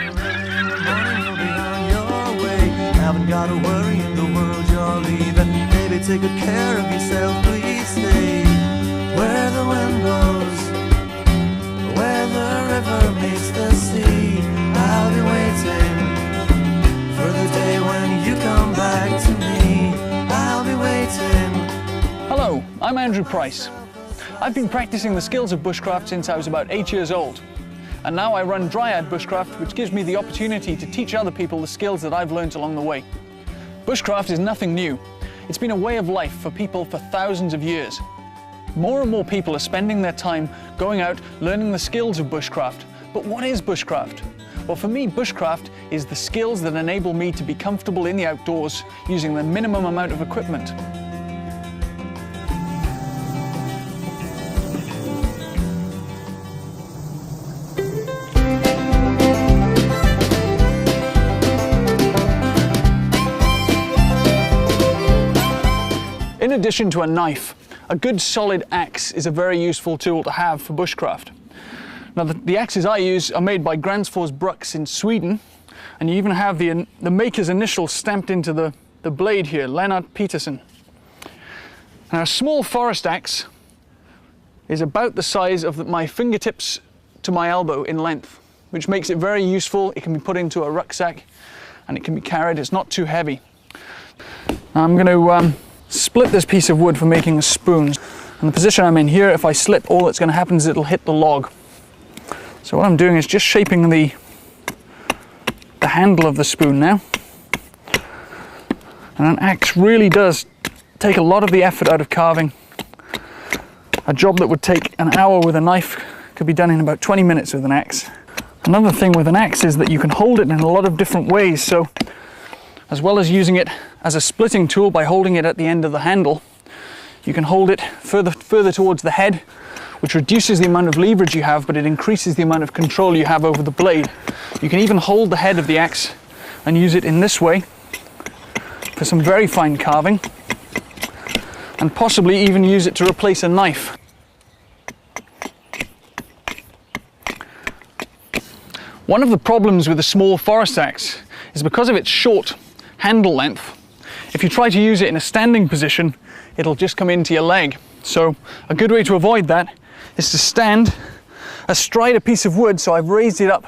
Morning will be on your way. Haven't got to worry in the world you're leaving. Maybe take good care of yourself, please stay where the wind blows, where the river meets the sea. I'll be waiting for the day when you come back to me. I'll be waiting. Hello, I'm Andrew Price. I've been practicing the skills of bushcraft since I was about 8 years old. And now I run Dryad Bushcraft, which gives me the opportunity to teach other people the skills that I've learnt along the way. Bushcraft is nothing new. It's been a way of life for people for thousands of years. More and more people are spending their time going out learning the skills of bushcraft. But what is bushcraft? Well, for me, bushcraft is the skills that enable me to be comfortable in the outdoors using the minimum amount of equipment. In addition to a knife, a good solid axe is a very useful tool to have for bushcraft. Now the axes I use are made by Gränsfors Bruks in Sweden, and you even have the maker's initials stamped into the blade here, Lennart Peterson. Now a small forest axe is about the size of my fingertips to my elbow in length, which makes it very useful. It can be put into a rucksack and it can be carried. It's not too heavy. Now I'm going to split this piece of wood for making a spoon. And the position I'm in here, if I slip, all that's going to happen is it'll hit the log. So what I'm doing is just shaping the handle of the spoon now. And an axe really does take a lot of the effort out of carving. A job that would take an hour with a knife could be done in about 20 minutes with an axe. Another thing with an axe is that you can hold it in a lot of different ways. So as well as using it as a splitting tool by holding it at the end of the handle, you can hold it further towards the head, which reduces the amount of leverage you have, but it increases the amount of control you have over the blade. You can even hold the head of the axe and use it in this way for some very fine carving, and possibly even use it to replace a knife. One of the problems with a small forest axe is because of its short handle length. If you try to use it in a standing position, it'll just come into your leg. So a good way to avoid that is to stand astride a piece of wood. So I've raised it up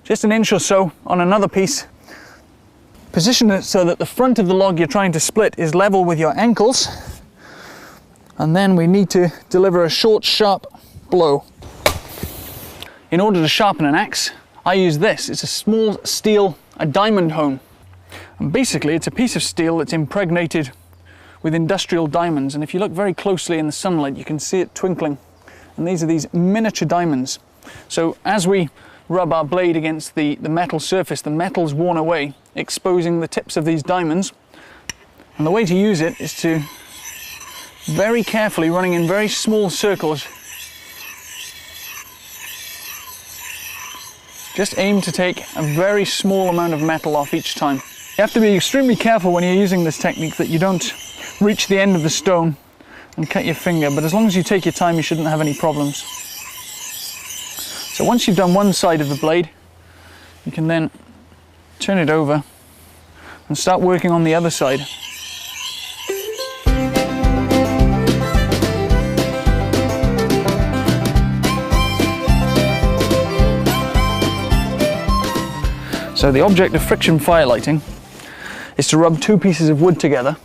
just an inch or so on another piece. Position it so that the front of the log you're trying to split is level with your ankles. And then we need to deliver a short, sharp blow. In order to sharpen an axe, I use this. It's a small steel, a diamond hone. And basically it's a piece of steel that's impregnated with industrial diamonds, and if you look very closely in the sunlight you can see it twinkling, and these are these miniature diamonds. So as we rub our blade against the metal surface, the metal's worn away, exposing the tips of these diamonds. And the way to use it is to very carefully, running in very small circles, just aim to take a very small amount of metal off each time. You have to be extremely careful when you're using this technique that you don't reach the end of the stone and cut your finger, but as long as you take your time you shouldn't have any problems. So once you've done one side of the blade, you can then turn it over and start working on the other side. So the object of friction firelighting is to rub two pieces of wood together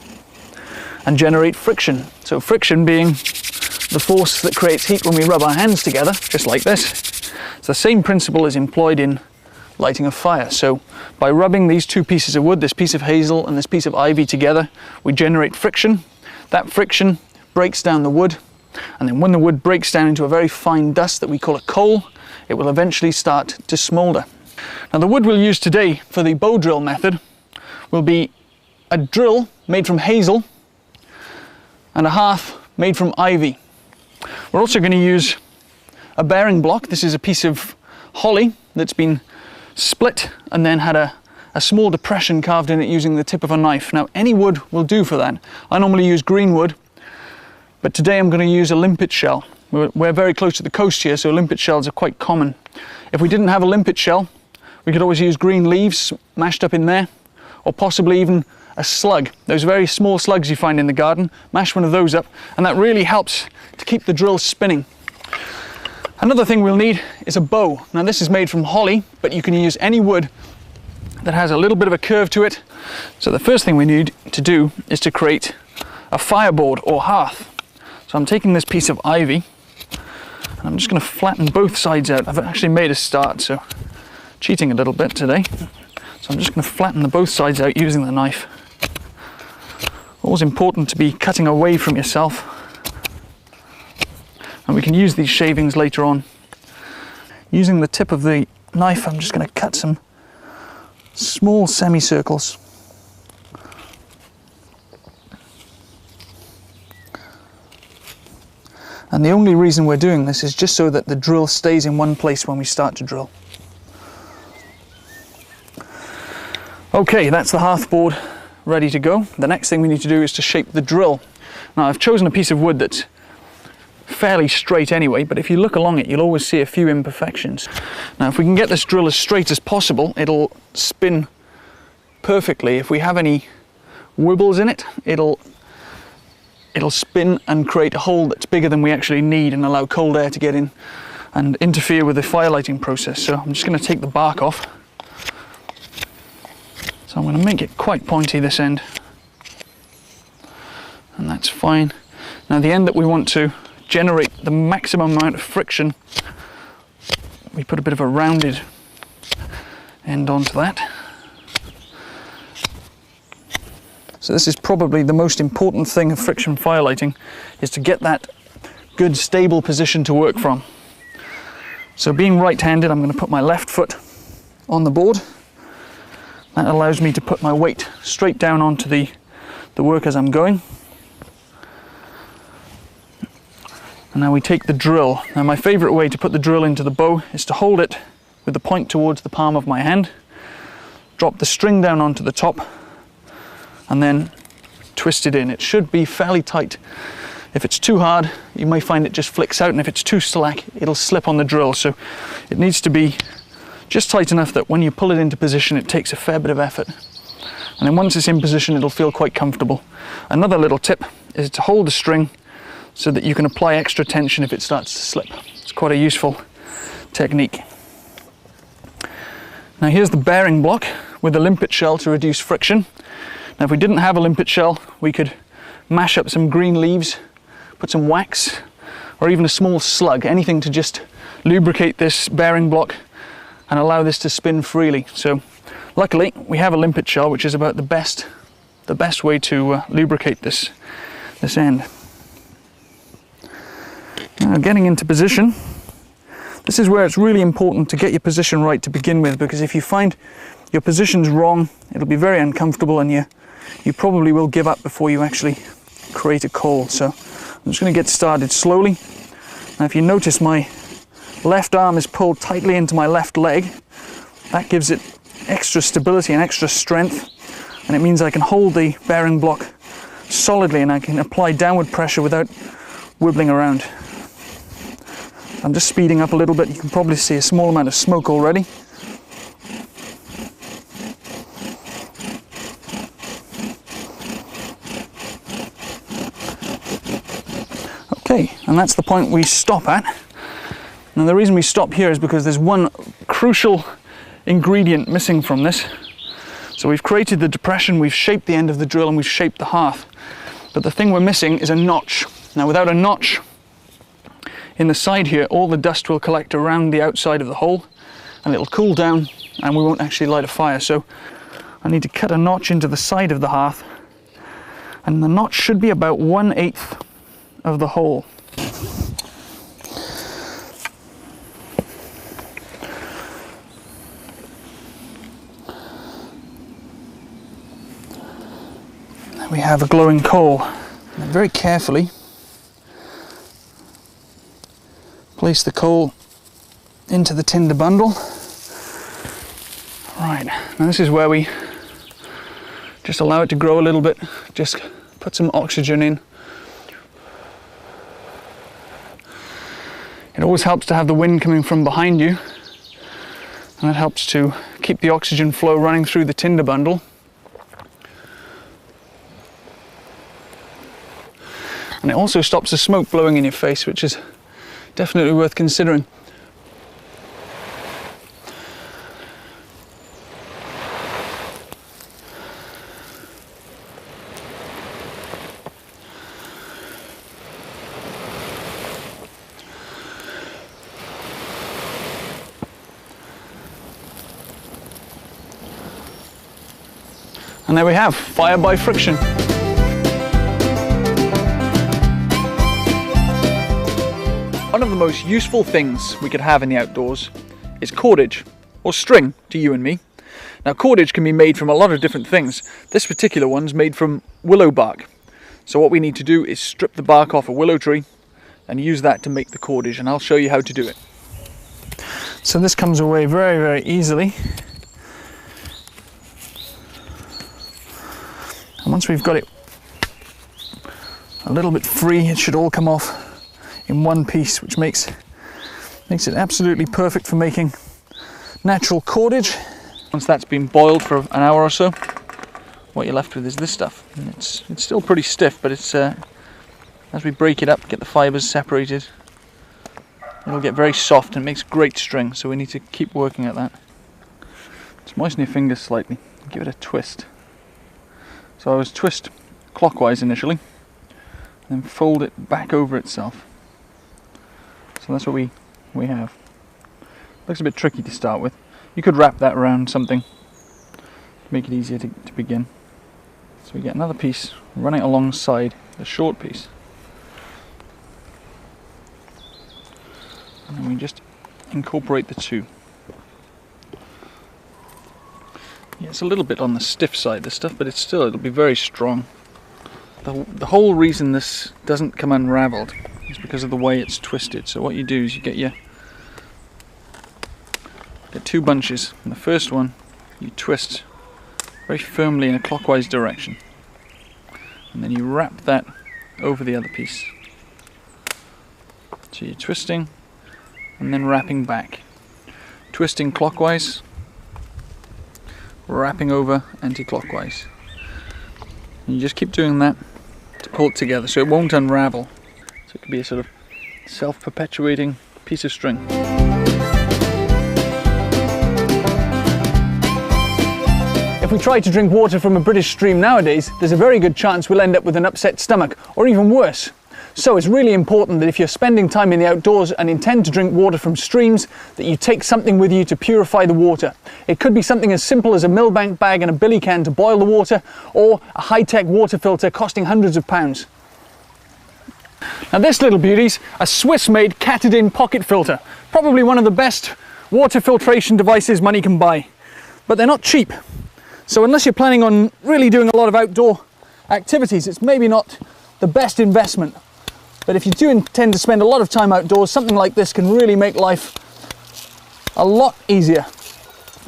and generate friction. So friction being the force that creates heat when we rub our hands together, just like this. It's the same principle is employed in lighting a fire. So by rubbing these two pieces of wood, this piece of hazel and this piece of ivy together, we generate friction. That friction breaks down the wood, and then when the wood breaks down into a very fine dust that we call a coal, it will eventually start to smoulder. Now the wood we'll use today for the bow drill method will be a drill made from hazel and a hearth made from ivy. We're also going to use a bearing block. This is a piece of holly that's been split and then had a small depression carved in it using the tip of a knife. Now any wood will do for that. I normally use green wood, but today I'm going to use a limpet shell. We're very close to the coast here, so limpet shells are quite common. If we didn't have a limpet shell, We could always use green leaves mashed up in there, or possibly even a slug. Those very small slugs you find in the garden, mash one of those up, and that really helps to keep the drill spinning. Another thing we'll need is a bow. Now this is made from holly, but you can use any wood that has a little bit of a curve to it. So the first thing we need to do is to create a fireboard or hearth. So I'm taking this piece of ivy and I'm just going to flatten both sides out. I've actually made a start, so cheating a little bit today. So I'm just going to flatten both sides out using the knife. Always important to be cutting away from yourself. And we can use these shavings later on. Using the tip of the knife, I'm just going to cut some small semicircles. And the only reason we're doing this is just so that the drill stays in one place when we start to drill. Okay, that's the hearth board ready to go. The next thing we need to do is to shape the drill. Now I've chosen a piece of wood that's fairly straight anyway, but if you look along it you'll always see a few imperfections. Now if we can get this drill as straight as possible, it'll spin perfectly. If we have any wibbles in it, it'll spin and create a hole that's bigger than we actually need and allow cold air to get in and interfere with the fire lighting process. So I'm just going to take the bark off. So I'm going to make it quite pointy this end, and that's fine. Now the end that we want to generate the maximum amount of friction, we put a bit of a rounded end onto that. So this is probably the most important thing of friction fire lighting, is to get that good stable position to work from. So being right-handed, I'm going to put my left foot on the board. That allows me to put my weight straight down onto the work as I'm going. And now we take the drill. Now my favourite way to put the drill into the bow is to hold it with the point towards the palm of my hand, drop the string down onto the top, and then twist it in. It should be fairly tight. If it's too hard, you may find it just flicks out, and if it's too slack, it'll slip on the drill. So it needs to be just tight enough that when you pull it into position, it takes a fair bit of effort. And then once it's in position, it'll feel quite comfortable. Another little tip is to hold the string so that you can apply extra tension if it starts to slip. It's quite a useful technique. Now here's the bearing block with a limpet shell to reduce friction. Now if we didn't have a limpet shell, we could mash up some green leaves, put some wax, or even a small slug, anything to just lubricate this bearing block and allow this to spin freely. So luckily we have a limpet shell, which is about the best way to lubricate this end. Now getting into position, this is where it's really important to get your position right to begin with, because if you find your position's wrong, it'll be very uncomfortable and you probably will give up before you actually create a coal. So I'm just going to get started slowly. Now if you notice, my left arm is pulled tightly into my left leg. That gives it extra stability and extra strength, and it means I can hold the bearing block solidly and I can apply downward pressure without wibbling around. I'm just speeding up a little bit. You can probably see a small amount of smoke already. Okay, and that's the point we stop at. Now the reason we stop here is because there's one crucial ingredient missing from this. So we've created the depression, we've shaped the end of the drill, and we've shaped the hearth. But the thing we're missing is a notch. Now without a notch in the side here, all the dust will collect around the outside of the hole and it'll cool down and we won't actually light a fire. So I need to cut a notch into the side of the hearth, and the notch should be about 1/8 of the hole. Then we have a glowing coal. And very carefully place the coal into the tinder bundle. Right, now this is where we just allow it to grow a little bit, just put some oxygen in. It always helps to have the wind coming from behind you, and that helps to keep the oxygen flow running through the tinder bundle. And it also stops the smoke blowing in your face, which is definitely worth considering. And there we have fire by friction. One of the most useful things we could have in the outdoors is cordage, or string to you and me. Now cordage can be made from a lot of different things. This particular one's made from willow bark. So what we need to do is strip the bark off a willow tree and use that to make the cordage, and I'll show you how to do it. So this comes away very, very easily. And once we've got it a little bit free, it should all come off in one piece, which makes it absolutely perfect for making natural cordage. Once that's been boiled for an hour or so, what you're left with is this stuff. And it's still pretty stiff, but it's as we break it up, get the fibers separated, it'll get very soft and makes great string. So we need to keep working at that. Just moisten your fingers slightly, give it a twist. So I was twist clockwise initially, and then fold it back over itself. So that's what we have. Looks a bit tricky to start with. You could wrap that around something to make it easier to begin. So we get another piece running alongside the short piece. And then we just incorporate the two. Yeah, it's a little bit on the stiff side, this stuff, but it'll be very strong. The whole reason this doesn't come unraveled is because of the way it's twisted. So what you do is you get two bunches, and the first one you twist very firmly in a clockwise direction, and then you wrap that over the other piece. So you're twisting and then wrapping back, twisting clockwise, wrapping over anti-clockwise, and you just keep doing that to pull it together so it won't unravel. So it could be a sort of self-perpetuating piece of string. If we try to drink water from a British stream nowadays, there's a very good chance we'll end up with an upset stomach, or even worse. So it's really important that if you're spending time in the outdoors and intend to drink water from streams, that you take something with you to purify the water. It could be something as simple as a millbank bag and a billy can to boil the water, or a high-tech water filter costing hundreds of pounds. Now this little beauty's a Swiss-made catted-in pocket filter, probably one of the best water filtration devices money can buy. But they're not cheap. So unless you're planning on really doing a lot of outdoor activities, it's maybe not the best investment. But if you do intend to spend a lot of time outdoors, something like this can really make life a lot easier.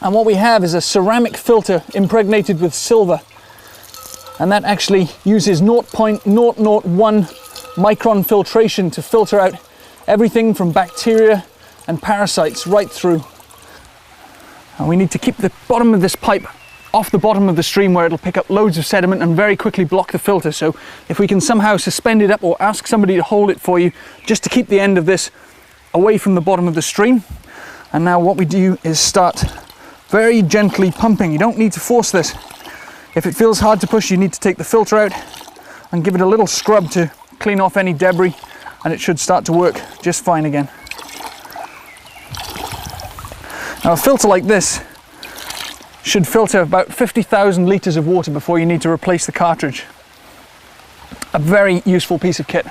And what we have is a ceramic filter impregnated with silver. And that actually uses 0.001 micron filtration to filter out everything from bacteria and parasites right through. And we need to keep the bottom of this pipe off the bottom of the stream, where it'll pick up loads of sediment and very quickly block the filter. So if we can somehow suspend it up or ask somebody to hold it for you, just to keep the end of this away from the bottom of the stream. And now what we do is start very gently pumping. You don't need to force this. If it feels hard to push, you need to take the filter out and give it a little scrub to clean off any debris, and it should start to work just fine again. Now a filter like this should filter about 50,000 litres of water before you need to replace the cartridge. A very useful piece of kit.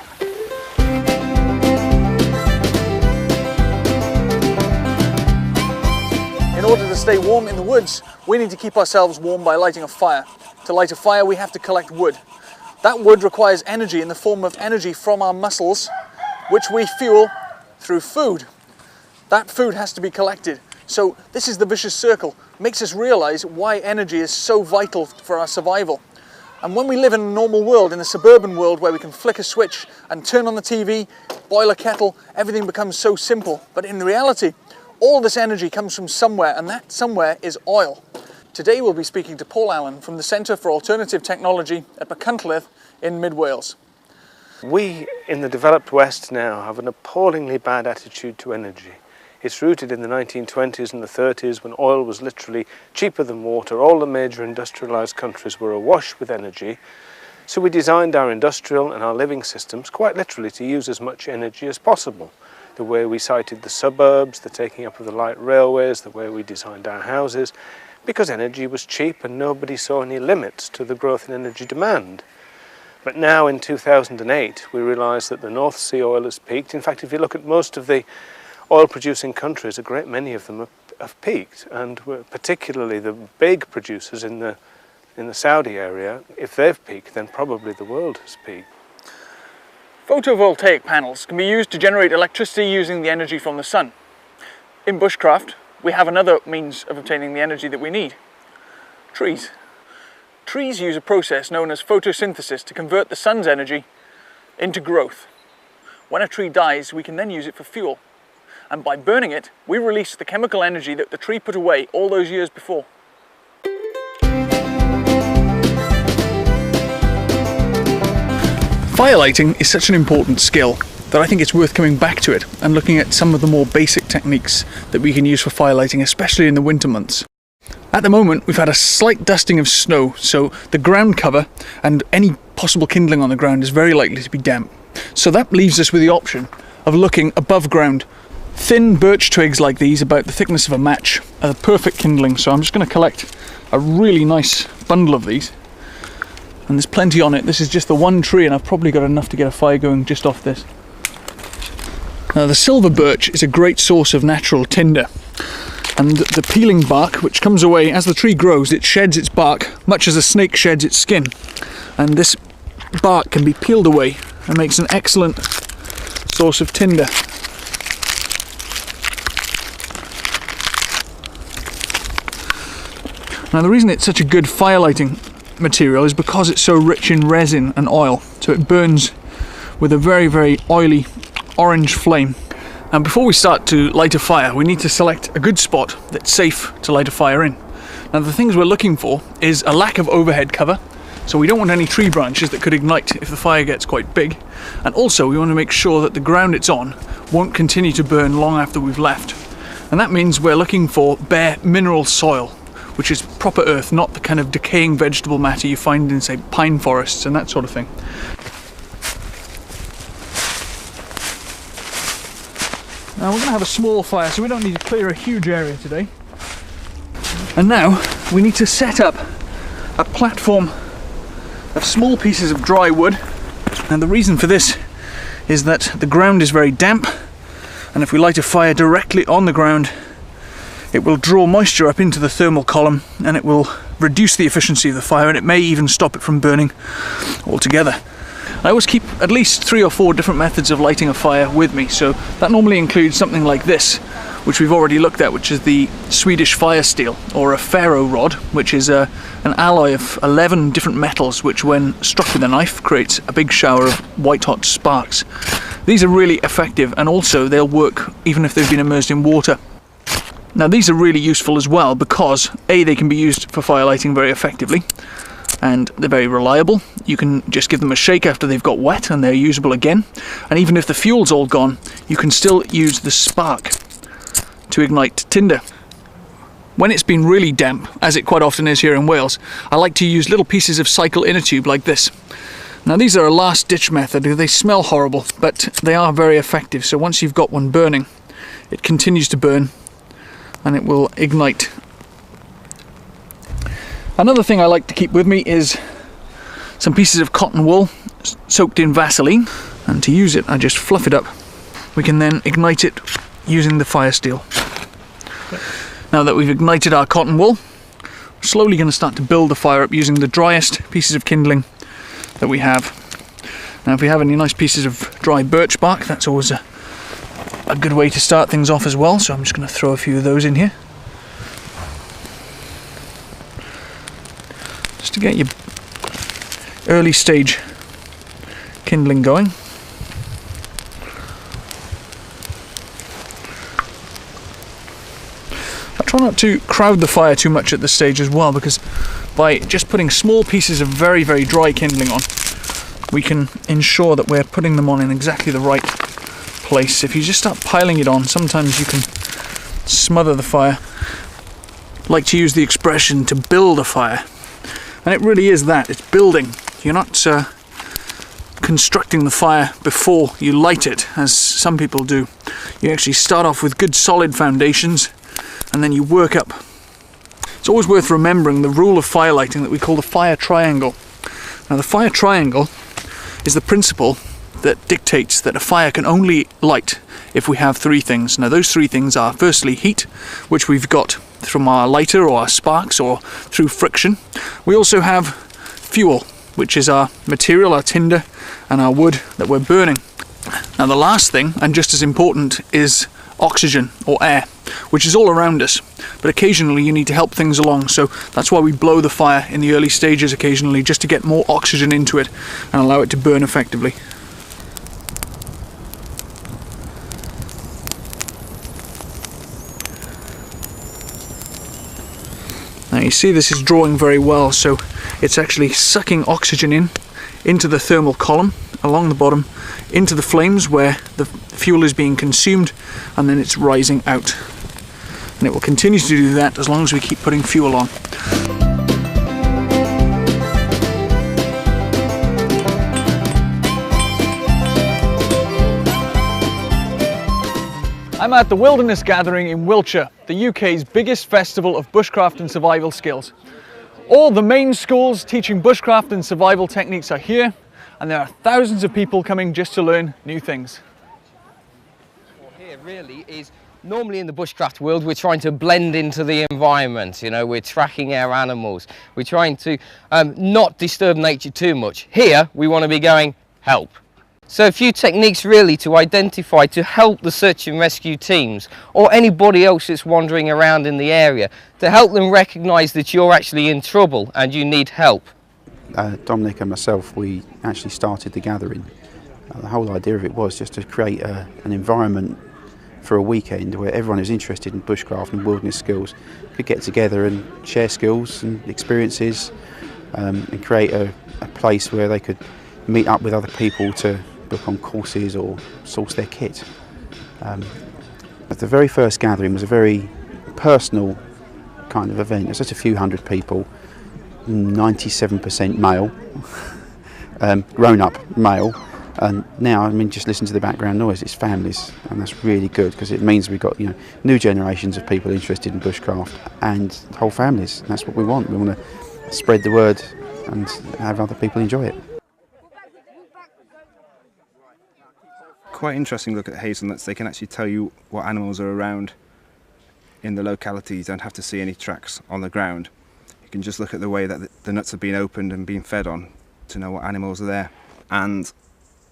In order to stay warm in the woods, we need to keep ourselves warm by lighting a fire. To light a fire, we have to collect wood. That wood requires energy in the form of energy from our muscles, which we fuel through food. That food has to be collected. So this is the vicious circle. It makes us realize why energy is so vital for our survival. And when we live in a normal world, in a suburban world where we can flick a switch and turn on the TV, boil a kettle, everything becomes so simple. But in reality, All this energy comes from somewhere, and that somewhere is oil. Today we'll be speaking to Paul Allen from the Centre for Alternative Technology at Bushcraft in mid-Wales. We in the developed West now have an appallingly bad attitude to energy. It's rooted in the 1920s and the 30s when oil was literally cheaper than water. All the major industrialised countries were awash with energy. So we designed our industrial and our living systems quite literally to use as much energy as possible. The way we sited the suburbs, the taking up of the light railways, the way we designed our houses, because energy was cheap and nobody saw any limits to the growth in energy demand. But now in 2008 we realised that the North Sea oil has peaked. In fact, if you look at most of the oil producing countries, a great many of them have peaked, and particularly the big producers in the Saudi area, if they've peaked, then probably the world has peaked. Photovoltaic panels can be used to generate electricity using the energy from the sun. In Bushcraft, we have another means of obtaining the energy that we need: trees. Trees use a process known as photosynthesis to convert the sun's energy into growth. When a tree dies, we can then use it for fuel. And by burning it, we release the chemical energy that the tree put away all those years before. Firelighting is such an important skill that I think it's worth coming back to it and looking at some of the more basic techniques that we can use for firelighting, especially in the winter months. At the moment, we've had a slight dusting of snow, so the ground cover and any possible kindling on the ground is very likely to be damp. So that leaves us with the option of looking above ground. Thin birch twigs like these, about the thickness of a match, are the perfect kindling, so I'm just going to collect a really nice bundle of these. And there's plenty on it. This is just the one tree, and I've probably got enough to get a fire going just off this. Now, the silver birch is a great source of natural tinder, and the peeling bark, which comes away as the tree grows, it sheds its bark much as a snake sheds its skin, and this bark can be peeled away and makes an excellent source of tinder. Now, the reason it's such a good firelighting material is because it's so rich in resin and oil, so it burns with a very, very oily orange flame. And before we start to light a fire, we need to select a good spot that's safe to light a fire in. Now, the things we're looking for is a lack of overhead cover, so we don't want any tree branches that could ignite if the fire gets quite big, and also we want to make sure that the ground it's on won't continue to burn long after we've left. And that means we're looking for bare mineral soil, which is proper earth, not the kind of decaying vegetable matter you find in, say, pine forests and that sort of thing. Now, we're going to have a small fire, so we don't need to clear a huge area today. And now we need to set up a platform of small pieces of dry wood. And the reason for this is that the ground is very damp, and if we light a fire directly on the ground, it will draw moisture up into the thermal column, and it will reduce the efficiency of the fire, and it may even stop it from burning altogether. I always keep at least 3 or 4 different methods of lighting a fire with me, so that normally includes something like this, which we've already looked at, which is the Swedish fire steel, or a ferro rod, which is an alloy of 11 different metals, which when struck with a knife creates a big shower of white hot sparks. These are really effective, and also they'll work even if they've been immersed in water. Now, these are really useful as well because A, they can be used for firelighting very effectively, and they're very reliable. You can just give them a shake after they've got wet and they're usable again, and even if the fuel's all gone, you can still use the spark to ignite tinder. When it's been really damp, as it quite often is here in Wales, I like to use little pieces of cycle inner tube like this. Now, these are a last ditch method. They smell horrible, but they are very effective. So once you've got one burning, it continues to burn and it will ignite. Another thing I like to keep with me is some pieces of cotton wool soaked in Vaseline, and to use it I just fluff it up. We can then ignite it using the fire steel. Now that we've ignited our cotton wool, we're slowly going to start to build the fire up using the driest pieces of kindling that we have. Now, if we have any nice pieces of dry birch bark, that's always a good way to start things off as well, so I'm just going to throw a few of those in here just to get your early stage kindling going. Try not to crowd the fire too much at this stage as well, because by just putting small pieces of very, very dry kindling on, we can ensure that we're putting them on in exactly the right place. If you just start piling it on, sometimes you can smother the fire. I like to use the expression to build a fire, and it really is that, it's building. You're not constructing the fire before you light it, as some people do. You actually start off with good solid foundations and then you work up. It's always worth remembering the rule of fire lighting that we call the fire triangle. Now, the fire triangle is the principle that dictates that a fire can only light if we have three things. Now, those three things are firstly heat, which we've got from our lighter or our sparks or through friction. We also have fuel, which is our material, our tinder and our wood that we're burning. Now, the last thing, and just as important, is oxygen or air, which is all around us, but occasionally you need to help things along, so that's why we blow the fire in the early stages occasionally, just to get more oxygen into it and allow it to burn effectively. Now you see this is drawing very well, so it's actually sucking oxygen into the thermal column along the bottom, into the flames where the fuel is being consumed, and then it's rising out. And it will continue to do that as long as we keep putting fuel on. I'm at the Wilderness Gathering in Wiltshire, the UK's biggest festival of bushcraft and survival skills. All the main schools teaching bushcraft and survival techniques are here, and there are thousands of people coming just to learn new things. Well, here really is, normally in the bushcraft world we're trying to blend into the environment, you know, we're tracking our animals, we're trying to not disturb nature too much. Here we want to be going, help. So a few techniques really to identify, to help the search and rescue teams or anybody else that's wandering around in the area, to help them recognise that you're actually in trouble and you need help. Dominic and myself, we actually started the gathering. The whole idea of it was just to create an environment for a weekend where everyone who's interested in bushcraft and wilderness skills could get together and share skills and experiences, and create a place where they could meet up with other people to book on courses or source their kit. The very first gathering was a very personal kind of event. It was just a few hundred people, 97% male, grown-up male, and now, I mean, just listen to the background noise, it's families, and that's really good because it means we've got, you know, new generations of people interested in bushcraft and whole families. That's what we want. We want to spread the word and have other people enjoy it. Quite interesting look at hazelnuts. They can actually tell you what animals are around in the locality. You don't have to see any tracks on the ground. You can just look at the way that the nuts have been opened and been fed on to know what animals are there. And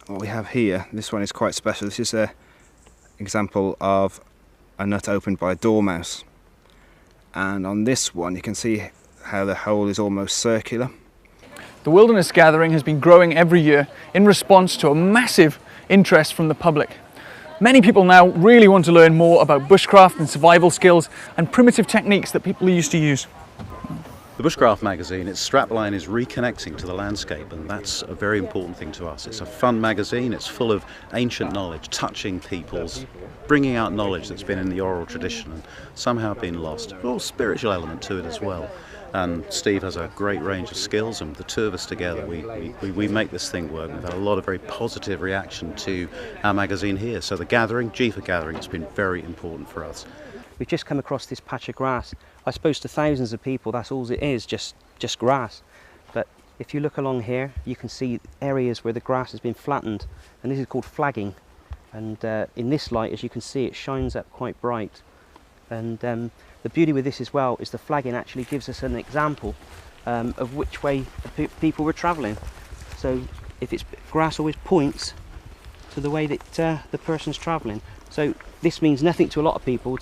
what we have here, this one is quite special. This is an example of a nut opened by a dormouse. And on this one you can see how the hole is almost circular. The Wilderness Gathering has been growing every year in response to a massive interest from the public. Many people now really want to learn more about bushcraft and survival skills and primitive techniques that people used to use. The Bushcraft magazine, its strapline is reconnecting to the landscape, and that's a very important thing to us. It's a fun magazine, it's full of ancient knowledge, touching peoples, bringing out knowledge that's been in the oral tradition and somehow been lost. A little spiritual element to it as well. And Steve has a great range of skills, and the two of us together, we make this thing work. We've had a lot of very positive reaction to our magazine here. So the gathering, GFA gathering, has been very important for us. We've just come across this patch of grass. I suppose to thousands of people that's all it is, just grass. But if you look along here, you can see areas where the grass has been flattened, and this is called flagging. And in this light, as you can see, it shines up quite bright. And the beauty with this as well is the flagging actually gives us an example of which way the people were travelling. So if it's grass, always points to the way that the person's travelling. So this means nothing to a lot of people,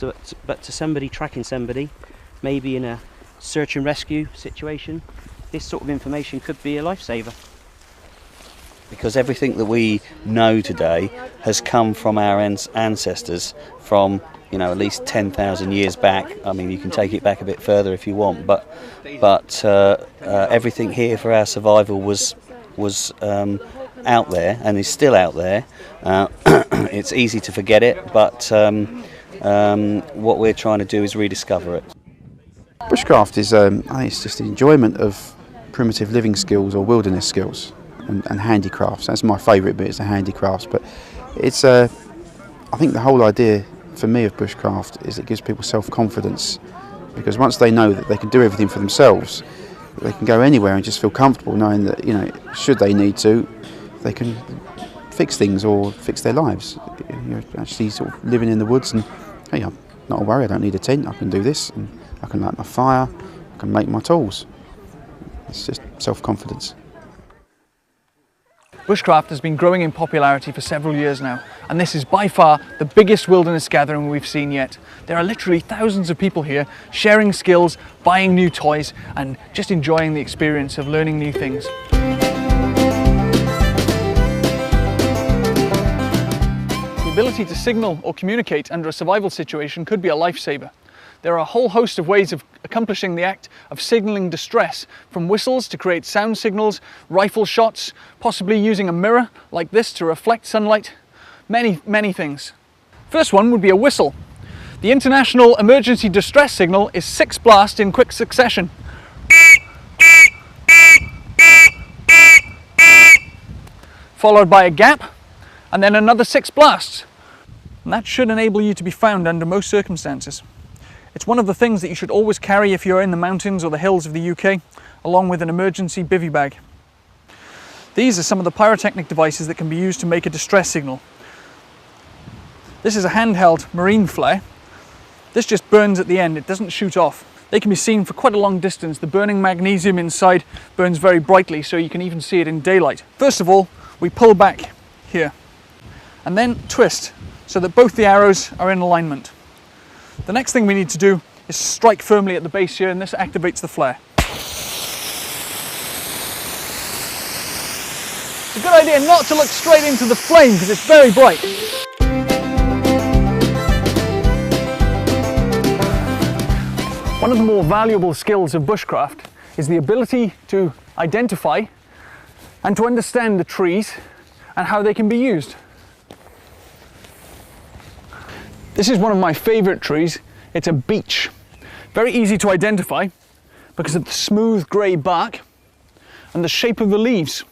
but to somebody tracking somebody, maybe in a search and rescue situation, this sort of information could be a lifesaver. because everything that we know today has come from our ancestors from, you know, at least 10,000 years back. I mean, you can take it back a bit further if you want, but everything here for our survival was out there and is still out there. It's easy to forget it, but what we're trying to do is rediscover it. Bushcraft is, I think it's just the enjoyment of primitive living skills or wilderness skills and handicrafts. That's my favourite bit, is the handicrafts. But it's, I think the whole idea for me of Bushcraft is it gives people self-confidence, because once they know that they can do everything for themselves, they can go anywhere and just feel comfortable knowing that, you know, should they need to, they can fix things or fix their lives. You're actually sort of living in the woods and, hey, I'm not a worry, I don't need a tent, I can do this, and I can light my fire, I can make my tools. It's just self-confidence. Bushcraft has been growing in popularity for several years now, and this is by far the biggest wilderness gathering we've seen yet. There are literally thousands of people here sharing skills, buying new toys, and just enjoying the experience of learning new things. The ability to signal or communicate under a survival situation could be a lifesaver. There are a whole host of ways of accomplishing the act of signalling distress, from whistles to create sound signals, rifle shots, possibly using a mirror like this to reflect sunlight, many things. First one would be a whistle. The international emergency distress signal is 6 blasts in quick succession. Followed by a gap, and then another 6 blasts. And that should enable you to be found under most circumstances. It's one of the things that you should always carry if you're in the mountains or the hills of the UK, along with an emergency bivvy bag. These are some of the pyrotechnic devices that can be used to make a distress signal. This is a handheld marine flare. This just burns at the end, it doesn't shoot off. They can be seen for quite a long distance. The burning magnesium inside burns very brightly, so you can even see it in daylight. First of all, we pull back here, and then twist, so that both the arrows are in alignment. The next thing we need to do is strike firmly at the base here, and this activates the flare. It's a good idea not to look straight into the flame because it's very bright. One of the more valuable skills of bushcraft is the ability to identify and to understand the trees and how they can be used. This is one of my favourite trees. It's a beech. Very easy to identify because of the smooth grey bark and the shape of the leaves.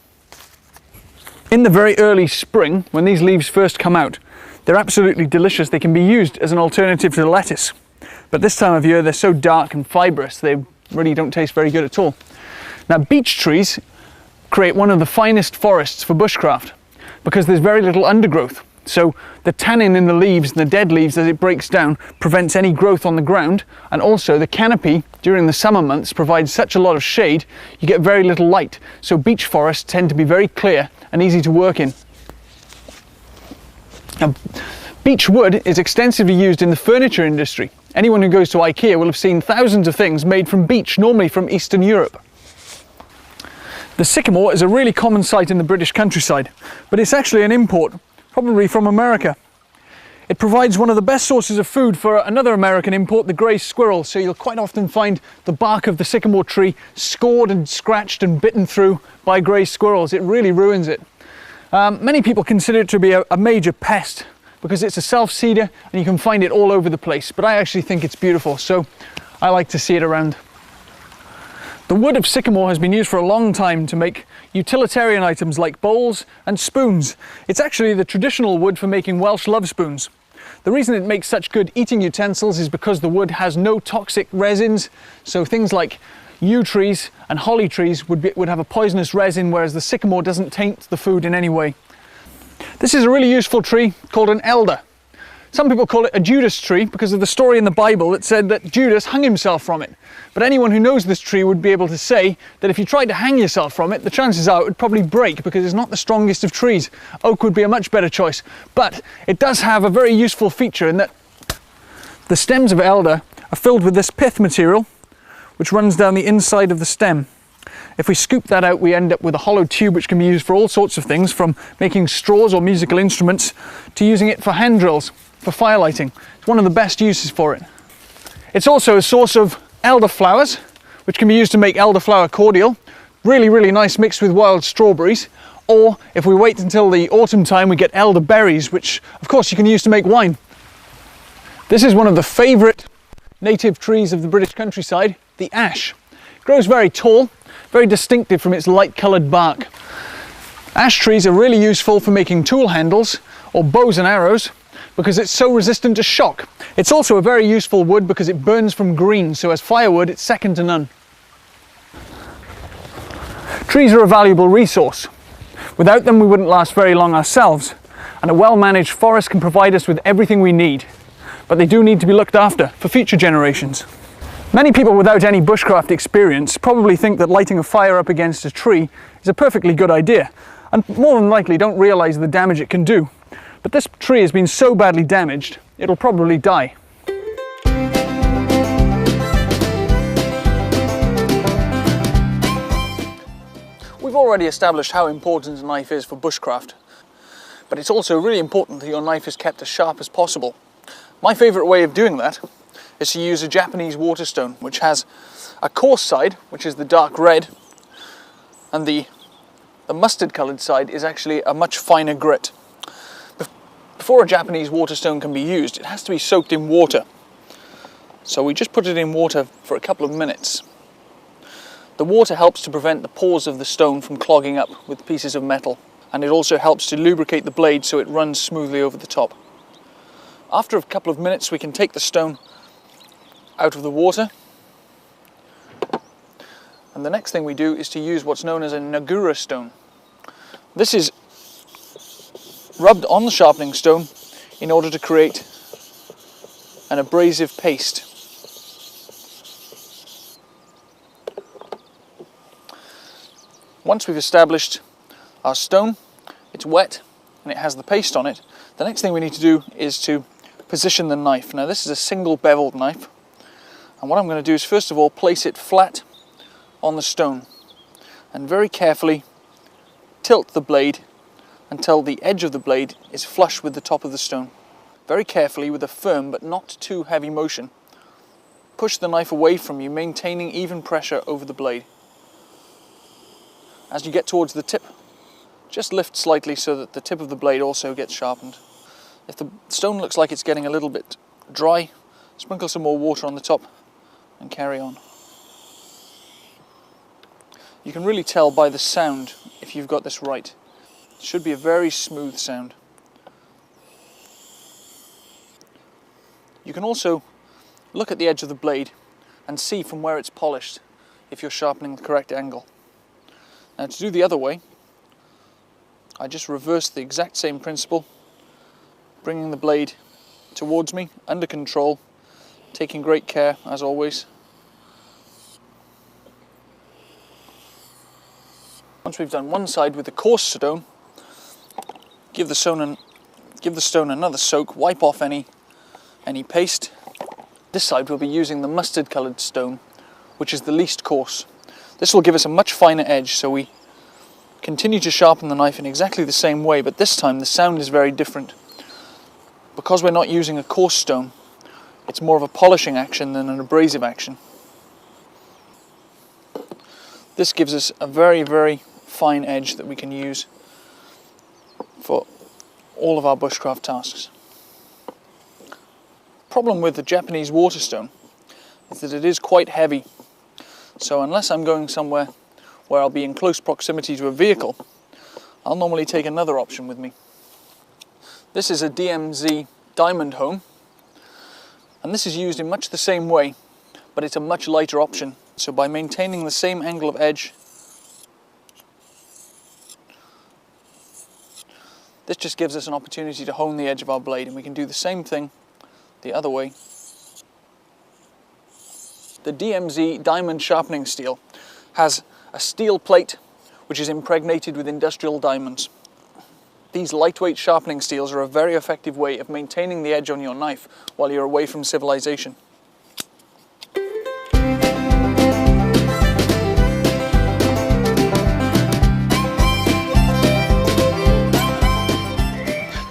In the very early spring, when these leaves first come out, they're absolutely delicious. They can be used as an alternative to lettuce. But this time of year, they're so dark and fibrous, they really don't taste very good at all. Now, beech trees create one of the finest forests for bushcraft because there's very little undergrowth. So the tannin in the leaves and the dead leaves as it breaks down prevents any growth on the ground, and also the canopy during the summer months provides such a lot of shade you get very little light. So beech forests tend to be very clear and easy to work in. Now, beech wood is extensively used in the furniture industry. Anyone who goes to IKEA will have seen thousands of things made from beech, normally from Eastern Europe. The sycamore is a really common sight in the British countryside, but it's actually an import, probably from America. It provides one of the best sources of food for another American import, the grey squirrel, so you'll quite often find the bark of the sycamore tree scored and scratched and bitten through by grey squirrels. It really ruins it. Many people consider it to be a major pest because it's a self-seeder and you can find it all over the place, but I actually think it's beautiful, so I like to see it around. The wood of sycamore has been used for a long time to make utilitarian items like bowls and spoons. It's actually the traditional wood for making Welsh love spoons. The reason it makes such good eating utensils is because the wood has no toxic resins, so things like yew trees and holly trees would have a poisonous resin, whereas the sycamore doesn't taint the food in any way. This is a really useful tree called an elder. Some people call it a Judas tree because of the story in the Bible that said that Judas hung himself from it. But anyone who knows this tree would be able to say that if you tried to hang yourself from it, the chances are it would probably break because it's not the strongest of trees. Oak would be a much better choice. But it does have a very useful feature in that the stems of elder are filled with this pith material which runs down the inside of the stem. If we scoop that out, we end up with a hollow tube which can be used for all sorts of things, from making straws or musical instruments to using it for hand drills, for firelighting. It's one of the best uses for it. It's also a source of elderflowers, which can be used to make elderflower cordial. Really, really nice mixed with wild strawberries. Or if we wait until the autumn time, we get elderberries, which of course you can use to make wine. This is one of the favourite native trees of the British countryside, the ash. It grows very tall, very distinctive from its light coloured bark. Ash trees are really useful for making tool handles or bows and arrows because it's so resistant to shock. It's also a very useful wood because it burns from green, so as firewood it's second to none. Trees are a valuable resource. Without them we wouldn't last very long ourselves, and a well-managed forest can provide us with everything we need. But they do need to be looked after for future generations. Many people without any bushcraft experience probably think that lighting a fire up against a tree is a perfectly good idea, and more than likely don't realise the damage it can do. But this tree has been so badly damaged, it'll probably die. We've already established how important a knife is for bushcraft, but it's also really important that your knife is kept as sharp as possible. My favourite way of doing that is to use a Japanese waterstone, which has a coarse side, which is the dark red, and the mustard coloured side is actually a much finer grit. Before a Japanese waterstone can be used, it has to be soaked in water. So we just put it in water for a couple of minutes. The water helps to prevent the pores of the stone from clogging up with pieces of metal, and it also helps to lubricate the blade so it runs smoothly over the top. After a couple of minutes we can take the stone out of the water, and the next thing we do is to use what's known as a Nagura stone. This is rubbed on the sharpening stone in order to create an abrasive paste. Once we've established our stone, it's wet and it has the paste on it, the next thing we need to do is to position the knife. Now this is a single beveled knife, and what I'm going to do is first of all place it flat on the stone and very carefully tilt the blade until the edge of the blade is flush with the top of the stone. Very carefully, with a firm but not too heavy motion, push the knife away from you, maintaining even pressure over the blade. As you get towards the tip, just lift slightly so that the tip of the blade also gets sharpened. If the stone looks like it's getting a little bit dry, sprinkle some more water on the top and carry on. You can really tell by the sound if you've got this right. It should be a very smooth sound. You can also look at the edge of the blade and see from where it's polished if you're sharpening the correct angle. Now to do the other way, I just reverse the exact same principle, bringing the blade towards me, under control, taking great care as always. Once we've done one side with the coarse stone, give the stone another soak, wipe off any paste. This side we'll be using the mustard coloured stone, which is the least coarse. This will give us a much finer edge, so we continue to sharpen the knife in exactly the same way, but this time the sound is very different. Because we're not using a coarse stone, it's more of a polishing action than an abrasive action. This gives us a very, very fine edge that we can use for all of our bushcraft tasks. The problem with the Japanese waterstone is that it is quite heavy. So unless I'm going somewhere where I'll be in close proximity to a vehicle, I'll normally take another option with me. This is a DMZ diamond hone, and this is used in much the same way, but it's a much lighter option. So by maintaining the same angle of edge, this just gives us an opportunity to hone the edge of our blade, and we can do the same thing the other way. The DMZ diamond sharpening steel has a steel plate which is impregnated with industrial diamonds. These lightweight sharpening steels are a very effective way of maintaining the edge on your knife while you're away from civilization.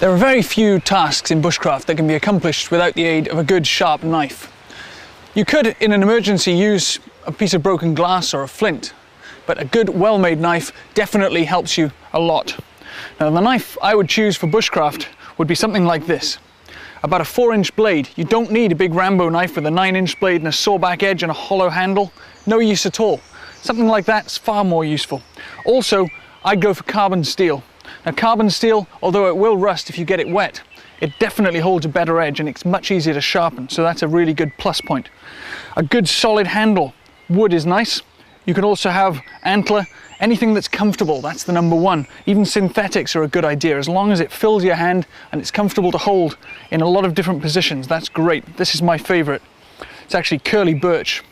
There are very few tasks in bushcraft that can be accomplished without the aid of a good sharp knife. You could, in an emergency, use a piece of broken glass or a flint, but a good, well-made knife definitely helps you a lot. Now, the knife I would choose for bushcraft would be something like this. About a 4-inch blade. You don't need a big Rambo knife with a 9-inch blade and a sawback edge and a hollow handle. No use at all. Something like that's far more useful. Also, I'd go for carbon steel. Now, carbon steel, although it will rust if you get it wet, it definitely holds a better edge and it's much easier to sharpen, so that's a really good plus point. A good solid handle. Wood is nice. You can also have antler. Anything that's comfortable, that's the number one. Even synthetics are a good idea, as long as it fills your hand and it's comfortable to hold in a lot of different positions. That's great. This is my favorite. It's actually curly birch.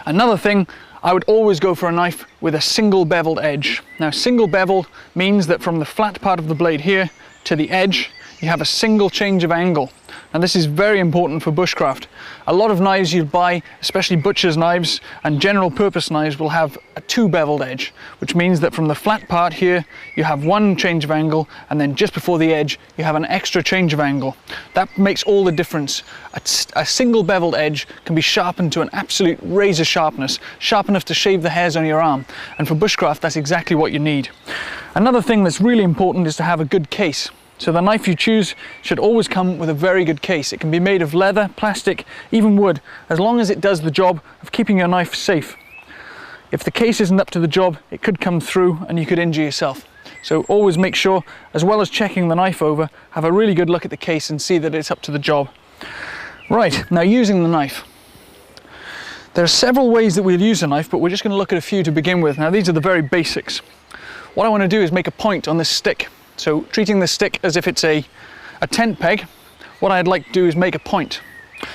Another thing, I would always go for a knife with a single beveled edge. Now, single beveled means that from the flat part of the blade here to the edge, you have a single change of angle. Now, this is very important for bushcraft. A lot of knives you buy, especially butcher's knives and general purpose knives, will have a 2 beveled edge, which means that from the flat part here, you have 1 change of angle, and then just before the edge, you have an extra change of angle. That makes all the difference. A single beveled edge can be sharpened to an absolute razor sharpness, sharp enough to shave the hairs on your arm. And for bushcraft, that's exactly what you need. Another thing that's really important is to have a good case. So the knife you choose should always come with a very good case. It can be made of leather, plastic, even wood, as long as it does the job of keeping your knife safe. If the case isn't up to the job, it could come through and you could injure yourself. So always make sure, as well as checking the knife over, have a really good look at the case and see that it's up to the job. Right, now using the knife. There are several ways that we'll use a knife, but we're just going to look at a few to begin with. Now, these are the very basics. What I want to do is make a point on this stick. So treating the stick as if it's a tent peg, what I'd like to do is make a point.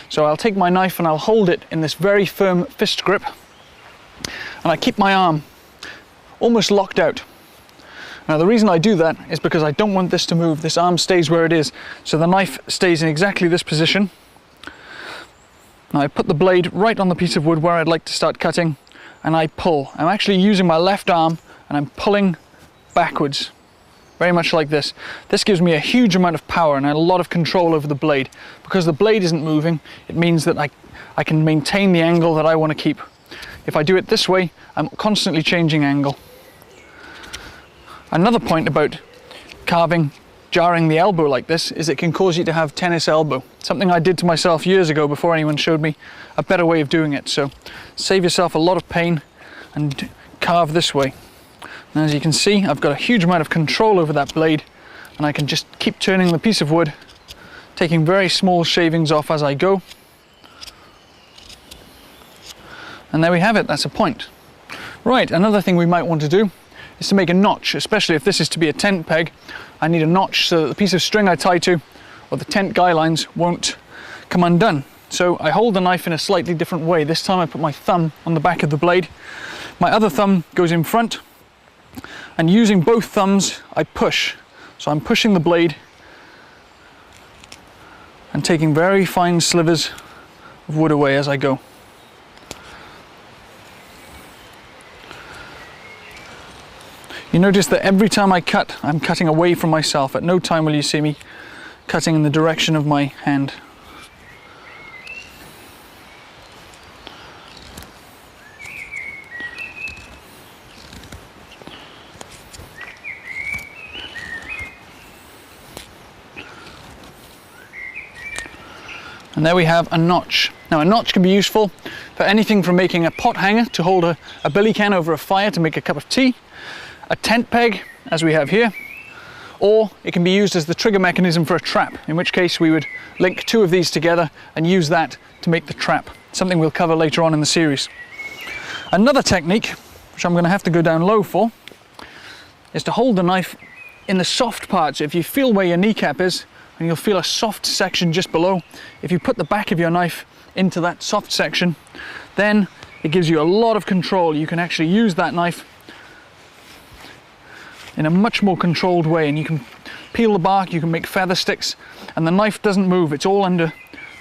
So I'll take my knife and I'll hold it in this very firm fist grip, and I keep my arm almost locked out. Now, the reason I do that is because I don't want this to move. This arm stays where it is, so the knife stays in exactly this position. Now I put the blade right on the piece of wood where I'd like to start cutting, and I pull. I'm actually using my left arm and I'm pulling backwards. Very much like this. This gives me a huge amount of power and a lot of control over the blade. Because the blade isn't moving, it means that I can maintain the angle that I want to keep. If I do it this way, I'm constantly changing angle. Another point about carving, jarring the elbow like this, is it can cause you to have tennis elbow. Something I did to myself years ago before anyone showed me a better way of doing it. So save yourself a lot of pain and carve this way. And as you can see, I've got a huge amount of control over that blade, and I can just keep turning the piece of wood, taking very small shavings off as I go. And there we have it, that's a point. Right, another thing we might want to do is to make a notch, especially if this is to be a tent peg. I need a notch so that the piece of string I tie to, or the tent guy lines, won't come undone. So I hold the knife in a slightly different way. This time I put my thumb on the back of the blade. My other thumb goes in front, and using both thumbs, I push. So I'm pushing the blade and taking very fine slivers of wood away as I go. You notice that every time I cut, I'm cutting away from myself. At no time will you see me cutting in the direction of my hand. And there we have a notch. Now, a notch can be useful for anything from making a pot hanger to hold a billy can over a fire to make a cup of tea, a tent peg, as we have here, or it can be used as the trigger mechanism for a trap, in which case we would link 2 of these together and use that to make the trap, something we'll cover later on in the series. Another technique, which I'm going to have to go down low for, is to hold the knife in the soft part. So if you feel where your kneecap is, and you'll feel a soft section just below. If you put the back of your knife into that soft section, then it gives you a lot of control. You can actually use that knife in a much more controlled way, and you can peel the bark, you can make feather sticks, and the knife doesn't move. It's all under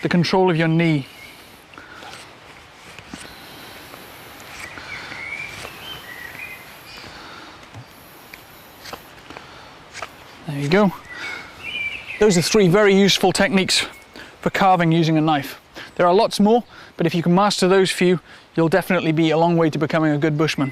the control of your knee. There you go. Those are 3 very useful techniques for carving using a knife. There are lots more, but if you can master those few, you'll definitely be a long way to becoming a good bushman.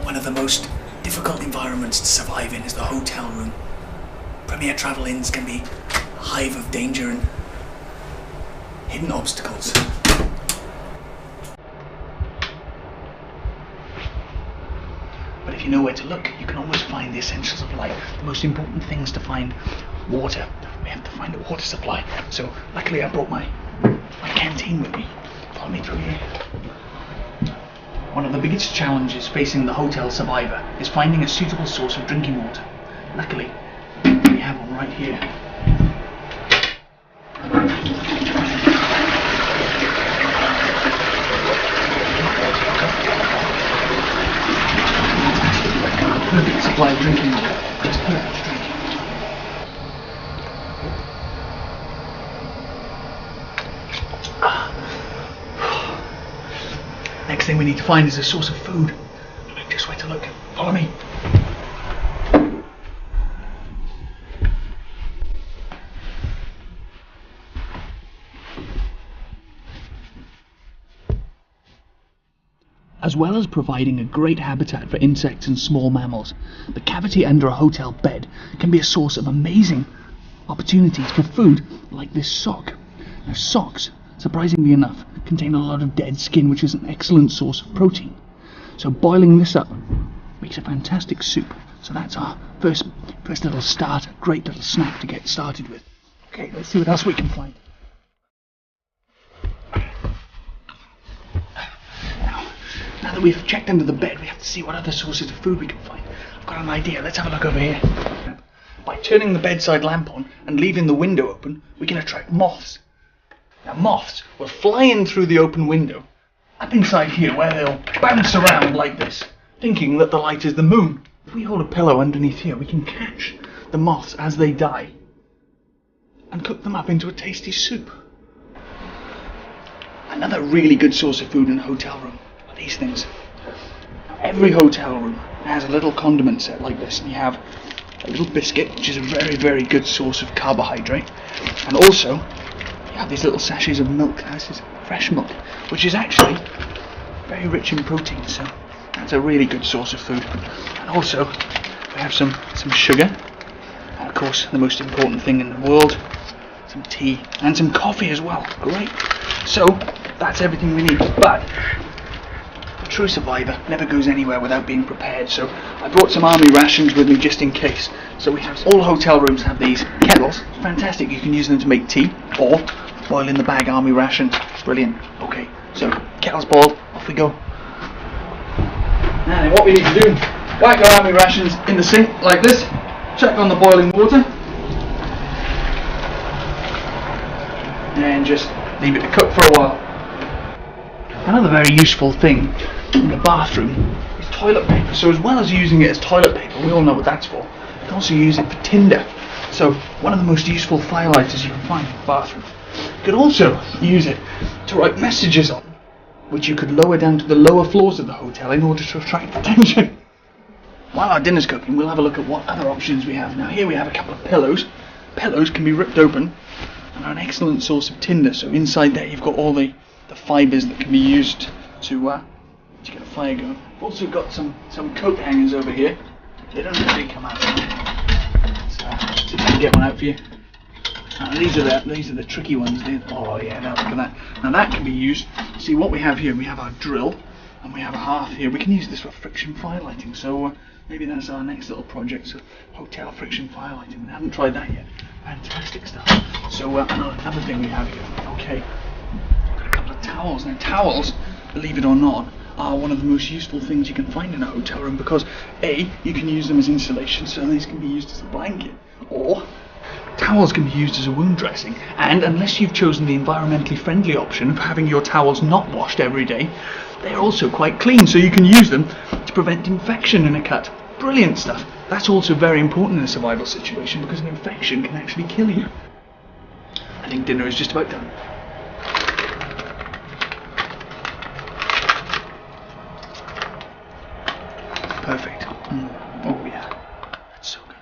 One of the most difficult environments to survive in is the hotel room. Premier travel inns can be a hive of danger and hidden obstacles. But if you know where to look, you can almost find the essentials of life. The most important things to find: water. We have to find a water supply. So luckily I brought my canteen with me. Follow me through here. One of the biggest challenges facing the hotel survivor is finding a suitable source of drinking water. Luckily, we have one right here. Perfect supply of drinking water, just perfect to drink. Next thing we need to find is a source of food. I know just where to look. Follow me. As well as providing a great habitat for insects and small mammals, the cavity under a hotel bed can be a source of amazing opportunities for food, like this sock. Now, socks, surprisingly enough, contain a lot of dead skin, which is an excellent source of protein. So boiling this up makes a fantastic soup. So that's our first little starter, great little snack to get started with. Okay, let's see what else we can find. Now that we've checked under the bed, we have to see what other sources of food we can find. I've got an idea. Let's have a look over here. By turning the bedside lamp on and leaving the window open, we can attract moths. Now, moths will fly in through the open window, up inside here, where they'll bounce around like this, thinking that the light is the moon. If we hold a pillow underneath here, we can catch the moths as they die and cook them up into a tasty soup. Another really good source of food in a hotel room are these things. Every hotel room has a little condiment set like this, and you have a little biscuit, which is a very, very good source of carbohydrate, and also you have these little sachets of milk. This is fresh milk, which is actually very rich in protein, so that's a really good source of food. And also we have some sugar, and of course the most important thing in the world, some tea and some coffee as well. Great. So that's everything we need, but a true survivor never goes anywhere without being prepared, so I brought some army rations with me just in case. So we have, all hotel rooms have these kettles. Fantastic, you can use them to make tea or boil in the bag army rations. Brilliant. Okay, so kettle's boiled, off we go. Now then, what we need to do, whack our army rations in the sink like this, check on the boiling water, and just leave it to cook for a while. Another very useful thing in the bathroom is toilet paper. So as well as using it as toilet paper, we all know what that's for, you can also use it for tinder. So one of the most useful firelighters you can find in the bathroom. You could also use it to write messages on, which you could lower down to the lower floors of the hotel in order to attract attention. While our dinner's cooking, we'll have a look at what other options we have. Now here we have a couple of pillows. Pillows can be ripped open and are an excellent source of tinder. So inside there you've got all the fibres that can be used to get a fire going. We've also got some coat hangers over here. They don't really come out. So see if I can get one out for you. These are the tricky ones. Oh yeah, now look at that. Now that can be used. See what we have here. We have our drill, and we have a hearth here. We can use this for friction firelighting. So maybe that's our next little project. So hotel friction firelighting. We haven't tried that yet. Fantastic stuff. So another thing we have here. Okay, got a couple of towels. Now towels, believe it or not, are one of the most useful things you can find in a hotel room because A, you can use them as insulation, so these can be used as a blanket, or towels can be used as a wound dressing, and unless you've chosen the environmentally friendly option of having your towels not washed every day, they're also quite clean, so you can use them to prevent infection in a cut. Brilliant stuff. That's also very important in a survival situation because an infection can actually kill you. I think dinner is just about done. perfect. Oh yeah, that's so good.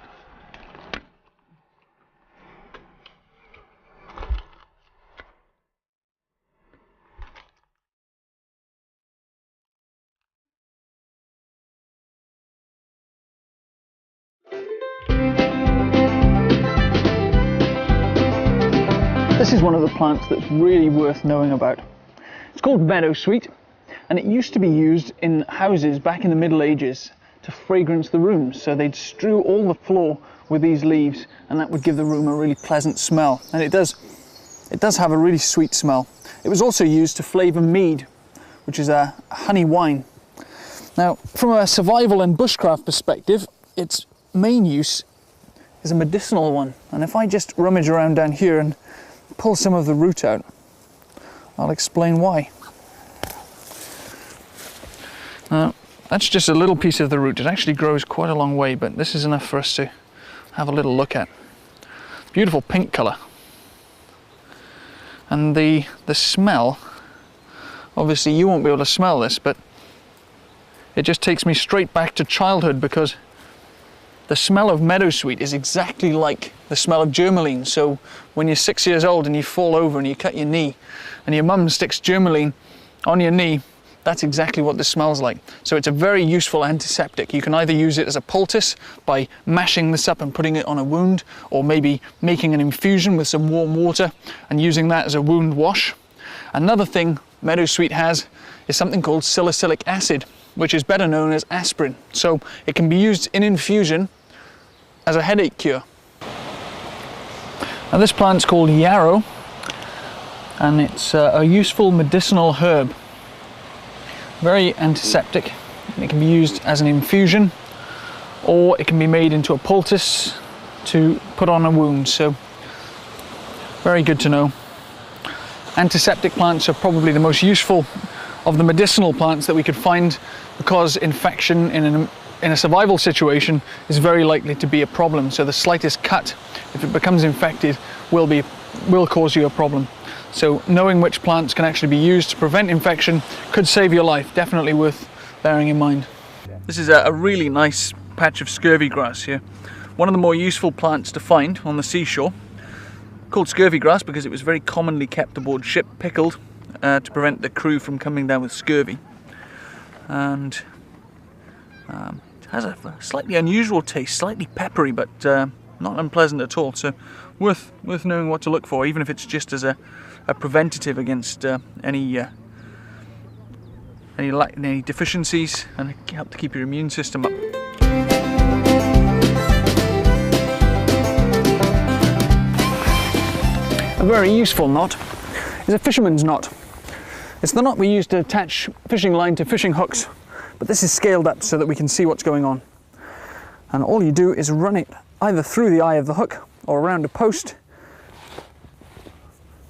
This is one of the plants that's really worth knowing about. It's called meadowsweet, and it used to be used in houses back in the Middle Ages to fragrance the rooms. So they'd strew all the floor with these leaves, and that would give the room a really pleasant smell. And it does have a really sweet smell. It was also used to flavour mead, which is a honey wine. Now, from a survival and bushcraft perspective, its main use is a medicinal one. And if I just rummage around down here and pull some of the root out, I'll explain why. That's just a little piece of the root. It actually grows quite a long way, but this is enough for us to have a little look at. Beautiful pink colour. And the smell, obviously you won't be able to smell this, but it just takes me straight back to childhood, because the smell of meadowsweet is exactly like the smell of germaline. So when you're 6 years old and you fall over and you cut your knee and your mum sticks germaline on your knee, that's exactly what this smells like. So it's a very useful antiseptic. You can either use it as a poultice by mashing this up and putting it on a wound, or maybe making an infusion with some warm water and using that as a wound wash. Another thing meadowsweet has is something called salicylic acid, which is better known as aspirin. So it can be used in infusion as a headache cure. Now this plant's called yarrow, and it's a useful medicinal herb. Very antiseptic. It can be used as an infusion, or it can be made into a poultice to put on a wound. So very good to know. Antiseptic plants are probably the most useful of the medicinal plants that we could find, because infection in a survival situation is very likely to be a problem. So the slightest cut, if it becomes infected, will cause you a problem. So knowing which plants can actually be used to prevent infection could save your life. Definitely worth bearing in mind. This is a really nice patch of scurvy grass here. One of the more useful plants to find on the seashore. Called scurvy grass because it was very commonly kept aboard ship, pickled, to prevent the crew from coming down with scurvy. And it has a slightly unusual taste, slightly peppery, but not unpleasant at all. So worth knowing what to look for, even if it's just as a preventative against any deficiencies, and help to keep your immune system up. A very useful knot is a fisherman's knot. It's the knot we use to attach fishing line to fishing hooks, but this is scaled up so that we can see what's going on. And all you do is run it either through the eye of the hook or around a post,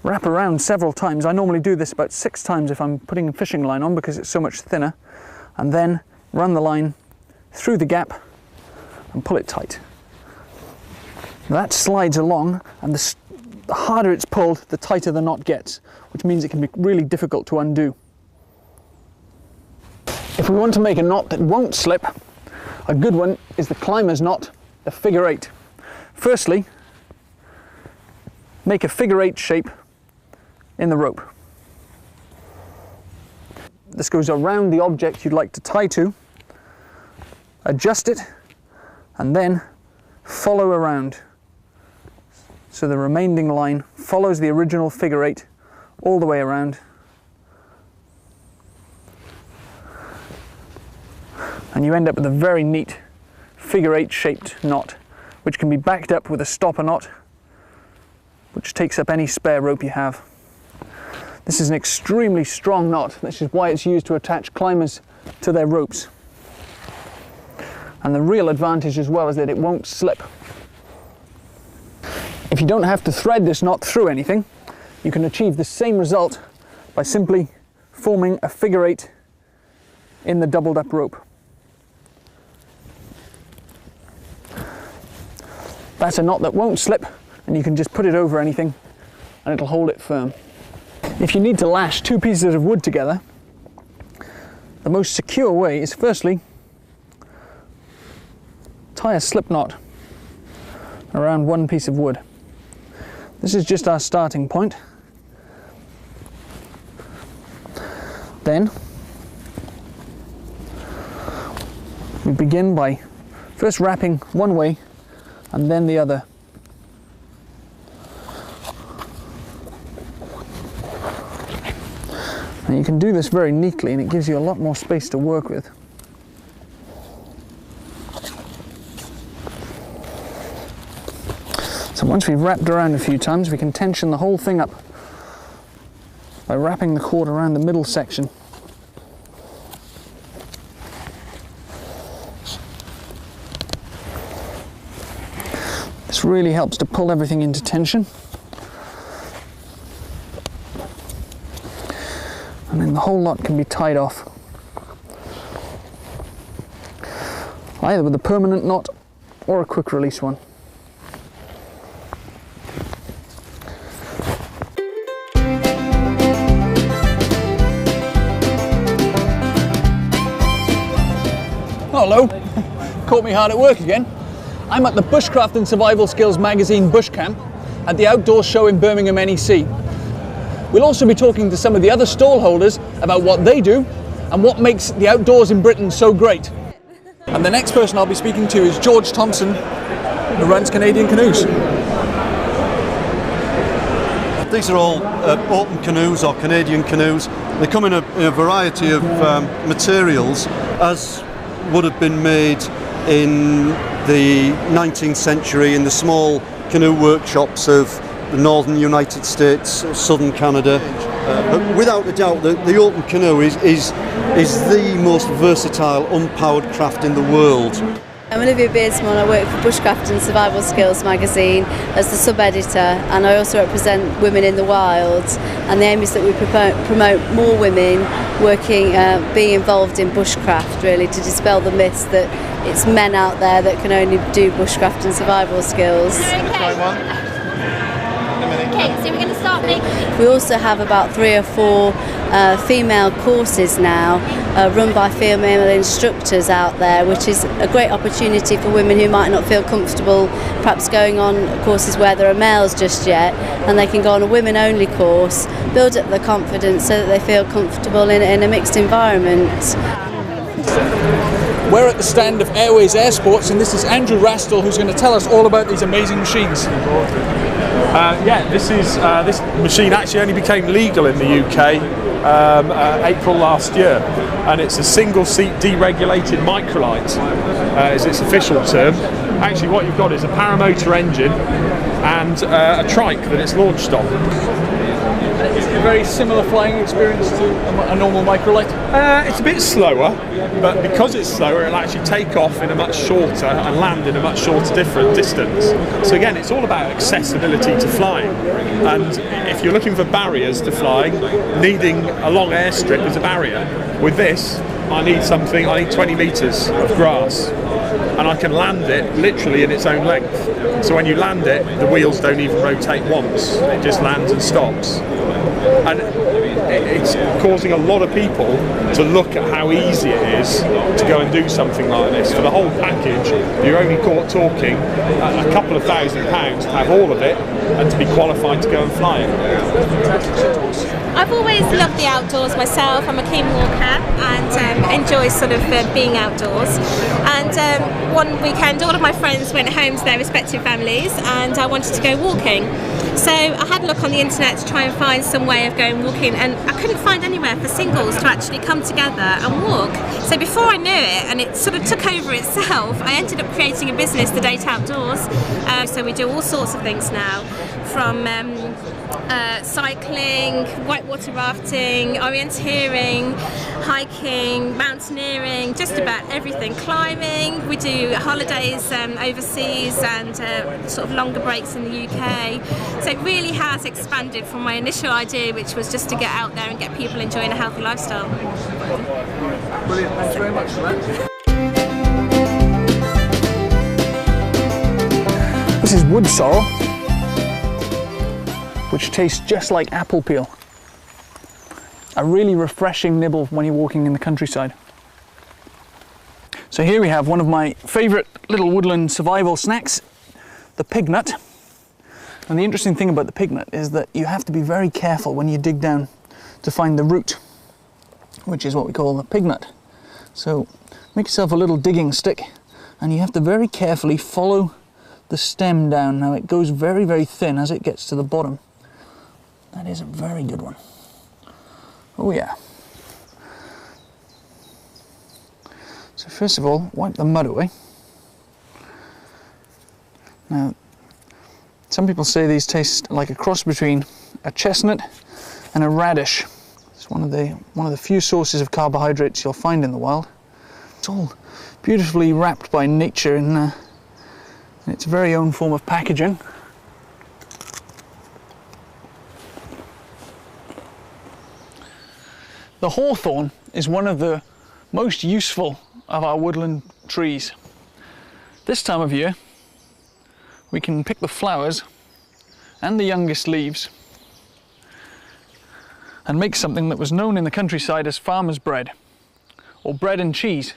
wrap around several times. I normally do this about 6 times if I'm putting fishing line on, because it's so much thinner, and then run the line through the gap and pull it tight. That slides along, and the harder it's pulled, the tighter the knot gets, which means it can be really difficult to undo. If we want to make a knot that won't slip, a good one is the climber's knot, the figure 8. Firstly, make a figure 8 shape in the rope. This goes around the object you'd like to tie to, adjust it, and then follow around. So the remaining line follows the original figure 8 all the way around. And you end up with a very neat figure 8 shaped knot, which can be backed up with a stopper knot, which takes up any spare rope you have. This is an extremely strong knot. This is why it's used to attach climbers to their ropes. And the real advantage as well is that it won't slip. If you don't have to thread this knot through anything, you can achieve the same result by simply forming a figure 8 in the doubled up rope. That's a knot that won't slip, and you can just put it over anything and it'll hold it firm. If you need to lash 2 pieces of wood together, the most secure way is firstly tie a slip knot around one piece of wood. This is just our starting point. Then we begin by first wrapping one way and then the other. And you can do this very neatly, and it gives you a lot more space to work with. So once we've wrapped around a few times, we can tension the whole thing up by wrapping the cord around the middle section. This really helps to pull everything into tension. And then the whole lot can be tied off, either with a permanent knot or a quick release one. Hello, caught me hard at work again. I'm at the Bushcraft and Survival Skills magazine Bush Camp at the Outdoors Show in Birmingham, NEC. We'll also be talking to some of the other stall holders about what they do and what makes the outdoors in Britain so great. And the next person I'll be speaking to is George Thompson, who runs Canadian Canoes. These are all open canoes or Canadian canoes. They come in a variety of materials, as would have been made in the 19th century in the small canoe workshops of the northern United States, southern Canada. But without a doubt, the open canoe is the most versatile unpowered craft in the world. I'm Olivia Beardsmore. I work for Bushcraft and Survival Skills magazine as the sub-editor, and I also represent Women in the Wild, and the aim is that we promote more women working, being involved in bushcraft, really, to dispel the myths that it's men out there that can only do bushcraft and survival skills. Okay, so we're going to start making... We also have about 3 or 4 female courses now run by female instructors out there, which is a great opportunity for women who might not feel comfortable perhaps going on courses where there are males just yet, and they can go on a women only course, build up their confidence so that they feel comfortable in a mixed environment. We're at the stand of Airways Air Sports, and this is Andrew Rastall, who's going to tell us all about these amazing machines. This machine actually only became legal in the UK April last year, and it's a single-seat deregulated microlight, is its official term. Actually, what you've got is a paramotor engine and a trike that it's launched on. Is it a very similar flying experience to a normal microlight? It's a bit slower, but because it's slower, it'll actually take off in a much shorter and land in a much shorter distance. So again, it's all about accessibility to flying. And if you're looking for barriers to flying, needing a long airstrip is a barrier. With this, I need 20 metres of grass, and I can land it literally in its own length. So when you land it, the wheels don't even rotate once, it just lands and stops. And it's causing a lot of people to look at how easy it is to go and do something like this. For the whole package, you're only talking a couple of £1,000 to have all of it and to be qualified to go and fly it. I've always loved the outdoors myself. I'm a keen walker and enjoy sort of being outdoors. And one weekend, all of my friends went home to their respective families, and I wanted to go walking. So I had a look on the internet to try and find some way of going walking, and I couldn't find anywhere for singles to actually come together and walk. So before I knew it, and it sort of took over itself, I ended up creating a business, The Date Outdoors. So we do all sorts of things now, from cycling, whitewater rafting, orienteering, hiking, mountaineering, just about everything. Climbing, we do holidays overseas and sort of longer breaks in the UK. So it really has expanded from my initial idea, which was just to get out there and get people enjoying a healthy lifestyle. Brilliant, thanks very much for that. This is wood sorrel, which tastes just like apple peel. A really refreshing nibble when you're walking in the countryside. So here we have one of my favourite little woodland survival snacks, the pig nut. And the interesting thing about the pig nut is that you have to be very careful when you dig down to find the root, which is what we call the pig nut. So make yourself a little digging stick and you have to very carefully follow the stem down. Now it goes very, very thin as it gets to the bottom. That is a very good one. Oh yeah. So first of all, wipe the mud away. Now, some people say these taste like a cross between a chestnut and a radish. It's one of the few sources of carbohydrates you'll find in the wild. It's all beautifully wrapped by nature in its very own form of packaging. The hawthorn is one of the most useful of our woodland trees. This time of year we can pick the flowers and the youngest leaves and make something that was known in the countryside as farmer's bread or bread and cheese.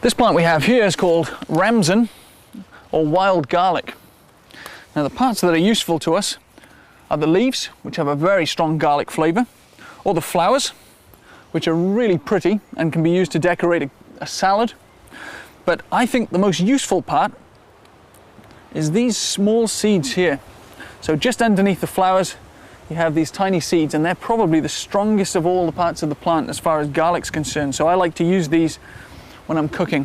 This plant we have here is called ramson or wild garlic. Now the parts that are useful to us are the leaves, which have a very strong garlic flavour, or the flowers, which are really pretty and can be used to decorate a salad. But I think the most useful part is these small seeds here. So just underneath the flowers you have these tiny seeds, and they're probably the strongest of all the parts of the plant as far as garlic's concerned. So I like to use these when I'm cooking.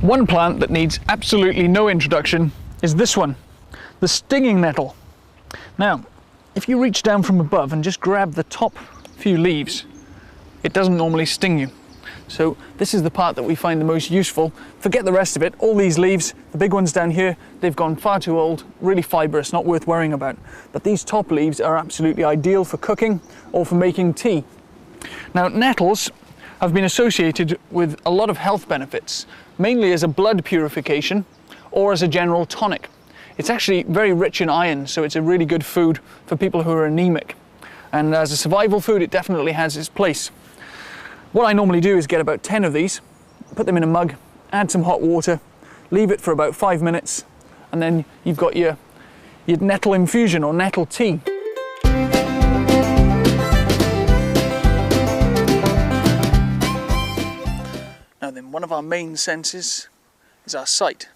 One plant that needs absolutely no introduction is this one, the stinging nettle. Now, if you reach down from above and just grab the top few leaves, it doesn't normally sting you. So this is the part that we find the most useful. Forget the rest of it. All these leaves, the big ones down here, they've gone far too old, really fibrous, not worth worrying about. But these top leaves are absolutely ideal for cooking or for making tea. Now, nettles have been associated with a lot of health benefits, mainly as a blood purification or as a general tonic. It's actually very rich in iron, so it's a really good food for people who are anemic. And as a survival food, it definitely has its place. What I normally do is get about 10 of these, put them in a mug, add some hot water, leave it for about 5 minutes, and then you've got your nettle infusion or nettle tea. Now then, one of our main senses is our sight.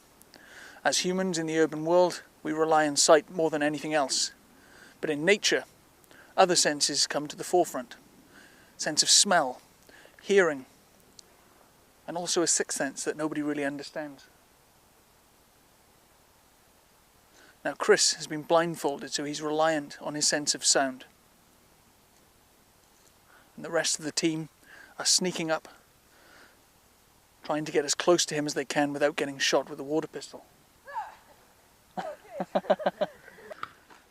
As humans in the urban world, we rely on sight more than anything else. But in nature, other senses come to the forefront. Sense of smell, hearing, and also a sixth sense that nobody really understands. Now Chris has been blindfolded, so he's reliant on his sense of sound. And the rest of the team are sneaking up, trying to get as close to him as they can without getting shot with a water pistol.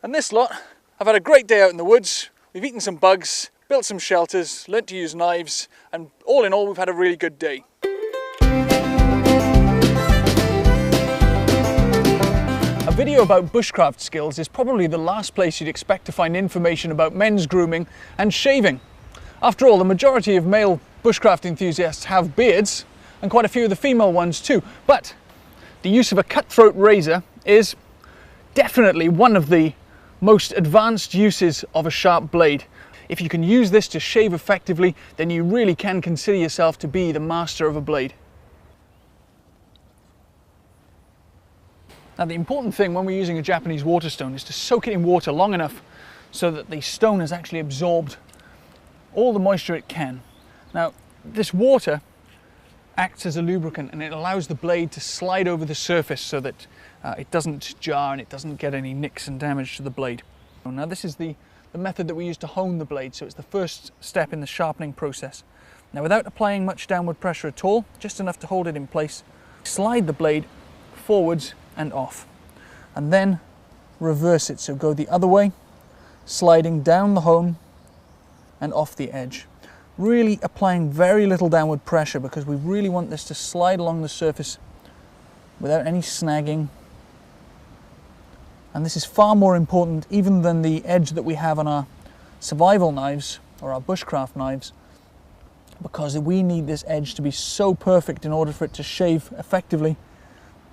And this lot have had a great day out in the woods. We've eaten some bugs, built some shelters, learnt to use knives, and all in all we've had a really good day. A video about bushcraft skills is probably the last place you'd expect to find information about men's grooming and shaving. After all, the majority of male bushcraft enthusiasts have beards, and quite a few of the female ones too. But the use of a cutthroat razor is definitely one of the most advanced uses of a sharp blade. If you can use this to shave effectively, then you really can consider yourself to be the master of a blade. Now the important thing when we're using a Japanese water stone is to soak it in water long enough so that the stone has actually absorbed all the moisture it can. Now this water acts as a lubricant and it allows the blade to slide over the surface so that it doesn't jar and it doesn't get any nicks and damage to the blade. Now this is the method that we use to hone the blade, so it's the first step in the sharpening process. Now without applying much downward pressure at all, just enough to hold it in place, slide the blade forwards and off, and then reverse it, so go the other way, sliding down the hone and off the edge. Really applying very little downward pressure because we really want this to slide along the surface without any snagging. And this is far more important even than the edge that we have on our survival knives or our bushcraft knives, because we need this edge to be so perfect in order for it to shave effectively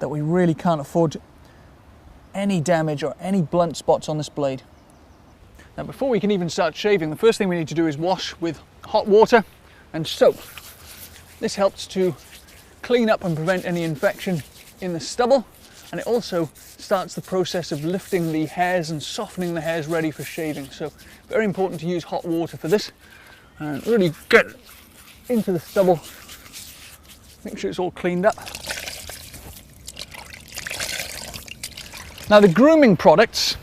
that we really can't afford any damage or any blunt spots on this blade. Now, before we can even start shaving, the first thing we need to do is wash with hot water and soap. This helps to clean up and prevent any infection in the stubble, and it also starts the process of lifting the hairs and softening the hairs ready for shaving. So very important to use hot water for this and really get into the stubble, make sure it's all cleaned up. Now, the grooming products,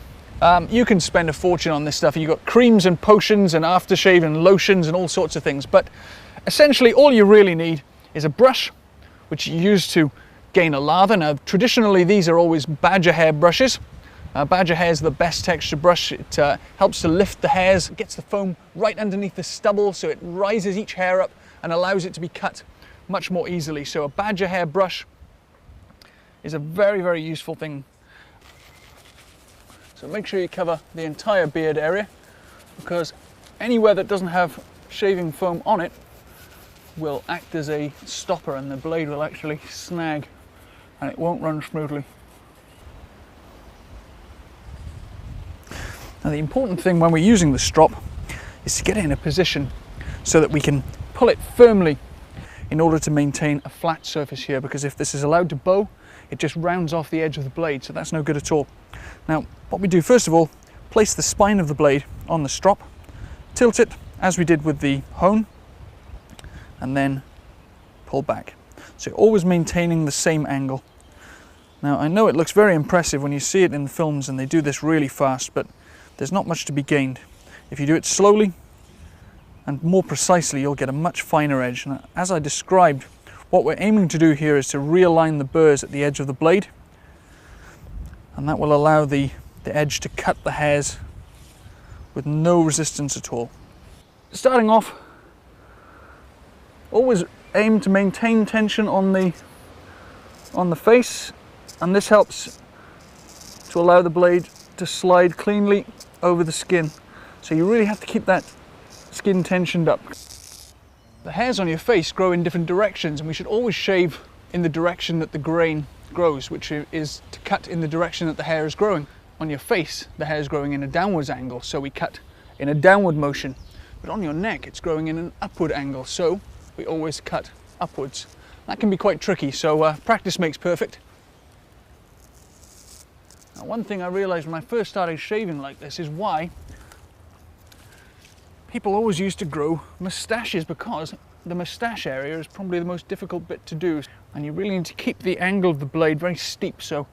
you can spend a fortune on this stuff. You've got creams and potions and aftershave and lotions and all sorts of things, but essentially all you really need is a brush, which you use to gain a lather. Now, traditionally these are always badger hair brushes. Badger hair is the best texture brush. It helps to lift the hairs, gets the foam right underneath the stubble, so it rises each hair up and allows it to be cut much more easily. So a badger hair brush is a very, very useful thing. So make sure you cover the entire beard area, because anywhere that doesn't have shaving foam on it will act as a stopper and the blade will actually snag and it won't run smoothly. Now, the important thing when we're using the strop is to get it in a position so that we can pull it firmly in order to maintain a flat surface here, because if this is allowed to bow, it just rounds off the edge of the blade, so that's no good at all. Now, what we do first of all, place the spine of the blade on the strop, tilt it as we did with the hone, and then pull back. So you're always maintaining the same angle. Now, I know it looks very impressive when you see it in the films and they do this really fast, but there's not much to be gained. If you do it slowly and more precisely, you'll get a much finer edge. And as I described, what we're aiming to do here is to realign the burrs at the edge of the blade, and that will allow the edge to cut the hairs with no resistance at all. Starting off, always aim to maintain tension on the face, and this helps to allow the blade to slide cleanly over the skin. So you really have to keep that skin tensioned up. The hairs on your face grow in different directions, and we should always shave in the direction that the grain grows, which is to cut in the direction that the hair is growing. On your face, the hair is growing in a downwards angle, so we cut in a downward motion. But on your neck, it's growing in an upward angle, so we always cut upwards. That can be quite tricky, so practice makes perfect. Now, one thing I realized when I first started shaving like this is why people always used to grow moustaches, because the moustache area is probably the most difficult bit to do, and you really need to keep the angle of the blade very steep. So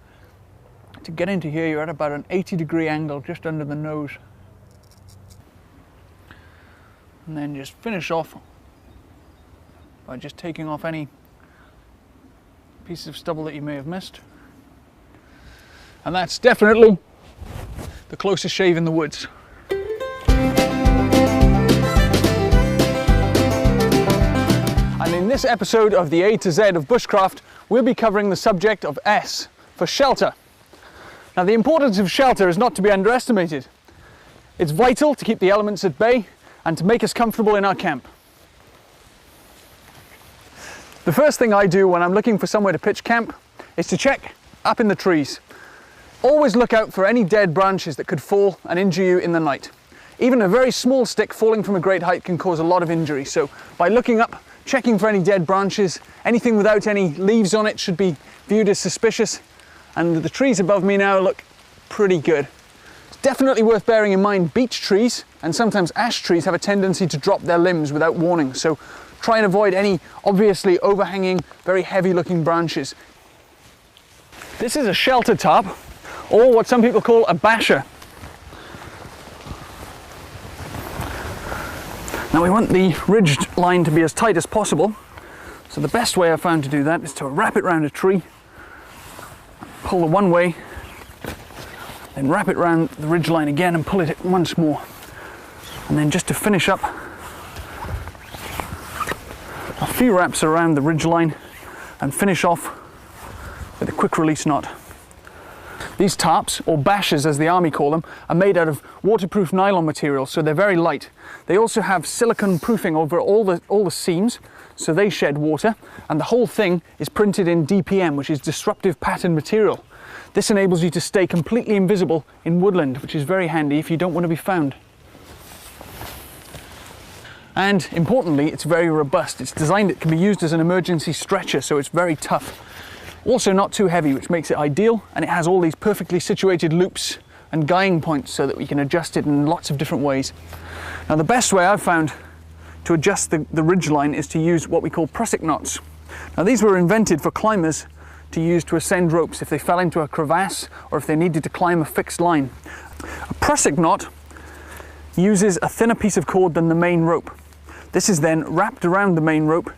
to get into here, you're at about an 80-degree angle just under the nose. And then just finish off by just taking off any pieces of stubble that you may have missed. And that's definitely the closest shave in the woods. And in this episode of the A to Z of Bushcraft, we'll be covering the subject of S for shelter. Now, the importance of shelter is not to be underestimated. It's vital to keep the elements at bay and to make us comfortable in our camp. The first thing I do when I'm looking for somewhere to pitch camp is to check up in the trees. Always look out for any dead branches that could fall and injure you in the night. Even a very small stick falling from a great height can cause a lot of injury, so by looking up, checking for any dead branches, anything without any leaves on it should be viewed as suspicious, and the trees above me now look pretty good. It's definitely worth bearing in mind beech trees and sometimes ash trees have a tendency to drop their limbs without warning, so try and avoid any obviously overhanging, very heavy looking branches. This is a shelter tarp, or what some people call a basher. Now we want the ridged line to be as tight as possible, so the best way I found to do that is to wrap it around a tree, pull the one way, then wrap it around the ridge line again and pull it once more. And then just to finish up, a few wraps around the ridge line and finish off with a quick release knot. These tarps, or bashes as the army call them, are made out of waterproof nylon material, so they're very light. They also have silicone proofing over all the seams, so they shed water, and the whole thing is printed in DPM, which is disruptive pattern material. This enables you to stay completely invisible in woodland, which is very handy if you don't want to be found. And importantly, it's very robust. It's designed, it can be used as an emergency stretcher, so it's very tough. Also not too heavy, which makes it ideal, and it has all these perfectly situated loops and guying points so that we can adjust it in lots of different ways. Now the best way I've found to adjust the ridge line is to use what we call prusik knots. Now these were invented for climbers to use to ascend ropes if they fell into a crevasse or if they needed to climb a fixed line. A prusik knot uses a thinner piece of cord than the main rope. This is then wrapped around the main rope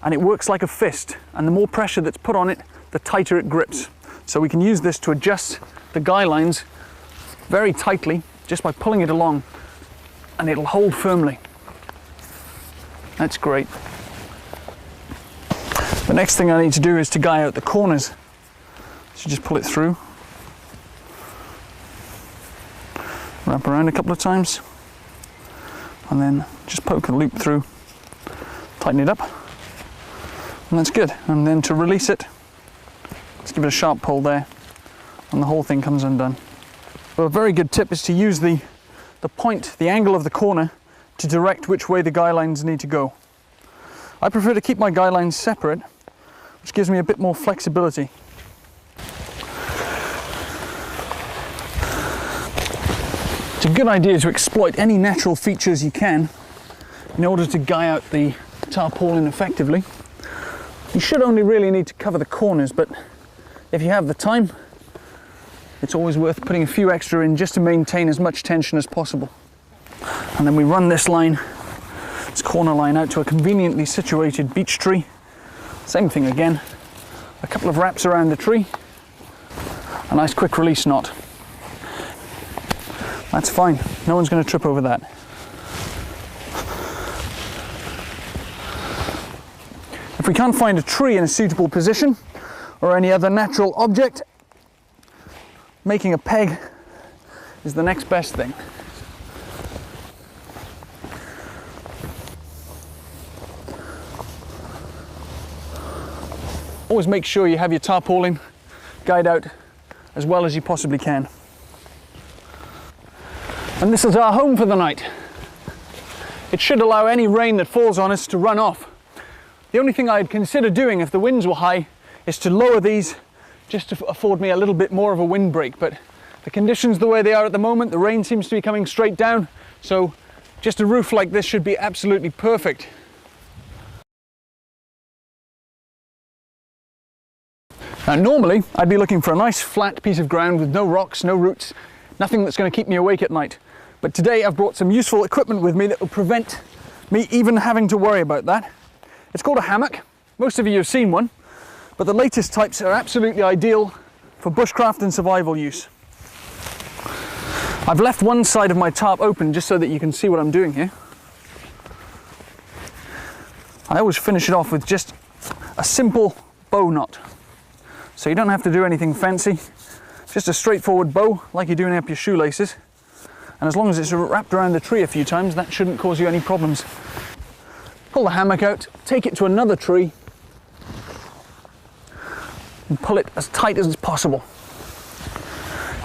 and it works like a fist, and the more pressure that's put on it, the tighter it grips. So we can use this to adjust the guy lines very tightly just by pulling it along, and it'll hold firmly. That's great. The next thing I need to do is to guy out the corners. So just pull it through, wrap around a couple of times, and then just poke a loop through, tighten it up, and that's good. And then to release it, just give it a sharp pull there, and the whole thing comes undone. Well, a very good tip is to use the point, the angle of the corner, to direct which way the guy lines need to go. I prefer to keep my guy lines separate, which gives me a bit more flexibility. It's a good idea to exploit any natural features you can in order to guy out the tarpaulin effectively. You should only really need to cover the corners, but if you have the time, it's always worth putting a few extra in just to maintain as much tension as possible. And then we run this line, this corner line, out to a conveniently situated beech tree. Same thing again, a couple of wraps around the tree, a nice quick release knot. That's fine, no one's going to trip over that. If we can't find a tree in a suitable position or any other natural object, making a peg is the next best thing. Always make sure you have your tarpaulin guyed out as well as you possibly can. And this is our home for the night. It should allow any rain that falls on us to run off. The only thing I'd consider doing if the winds were high is to lower these just to afford me a little bit more of a windbreak, but the conditions the way they are at the moment, the rain seems to be coming straight down, so just a roof like this should be absolutely perfect. Now normally I'd be looking for a nice flat piece of ground with no rocks, no roots, nothing that's going to keep me awake at night. But today I've brought some useful equipment with me that will prevent me even having to worry about that. It's called a hammock. Most of you have seen one, but the latest types are absolutely ideal for bushcraft and survival use. I've left one side of my tarp open just so that you can see what I'm doing here. I always finish it off with just a simple bow knot. So you don't have to do anything fancy, just a straightforward bow like you're doing up your shoelaces. And as long as it's wrapped around the tree a few times, that shouldn't cause you any problems. Pull the hammock out, take it to another tree, and pull it as tight as possible.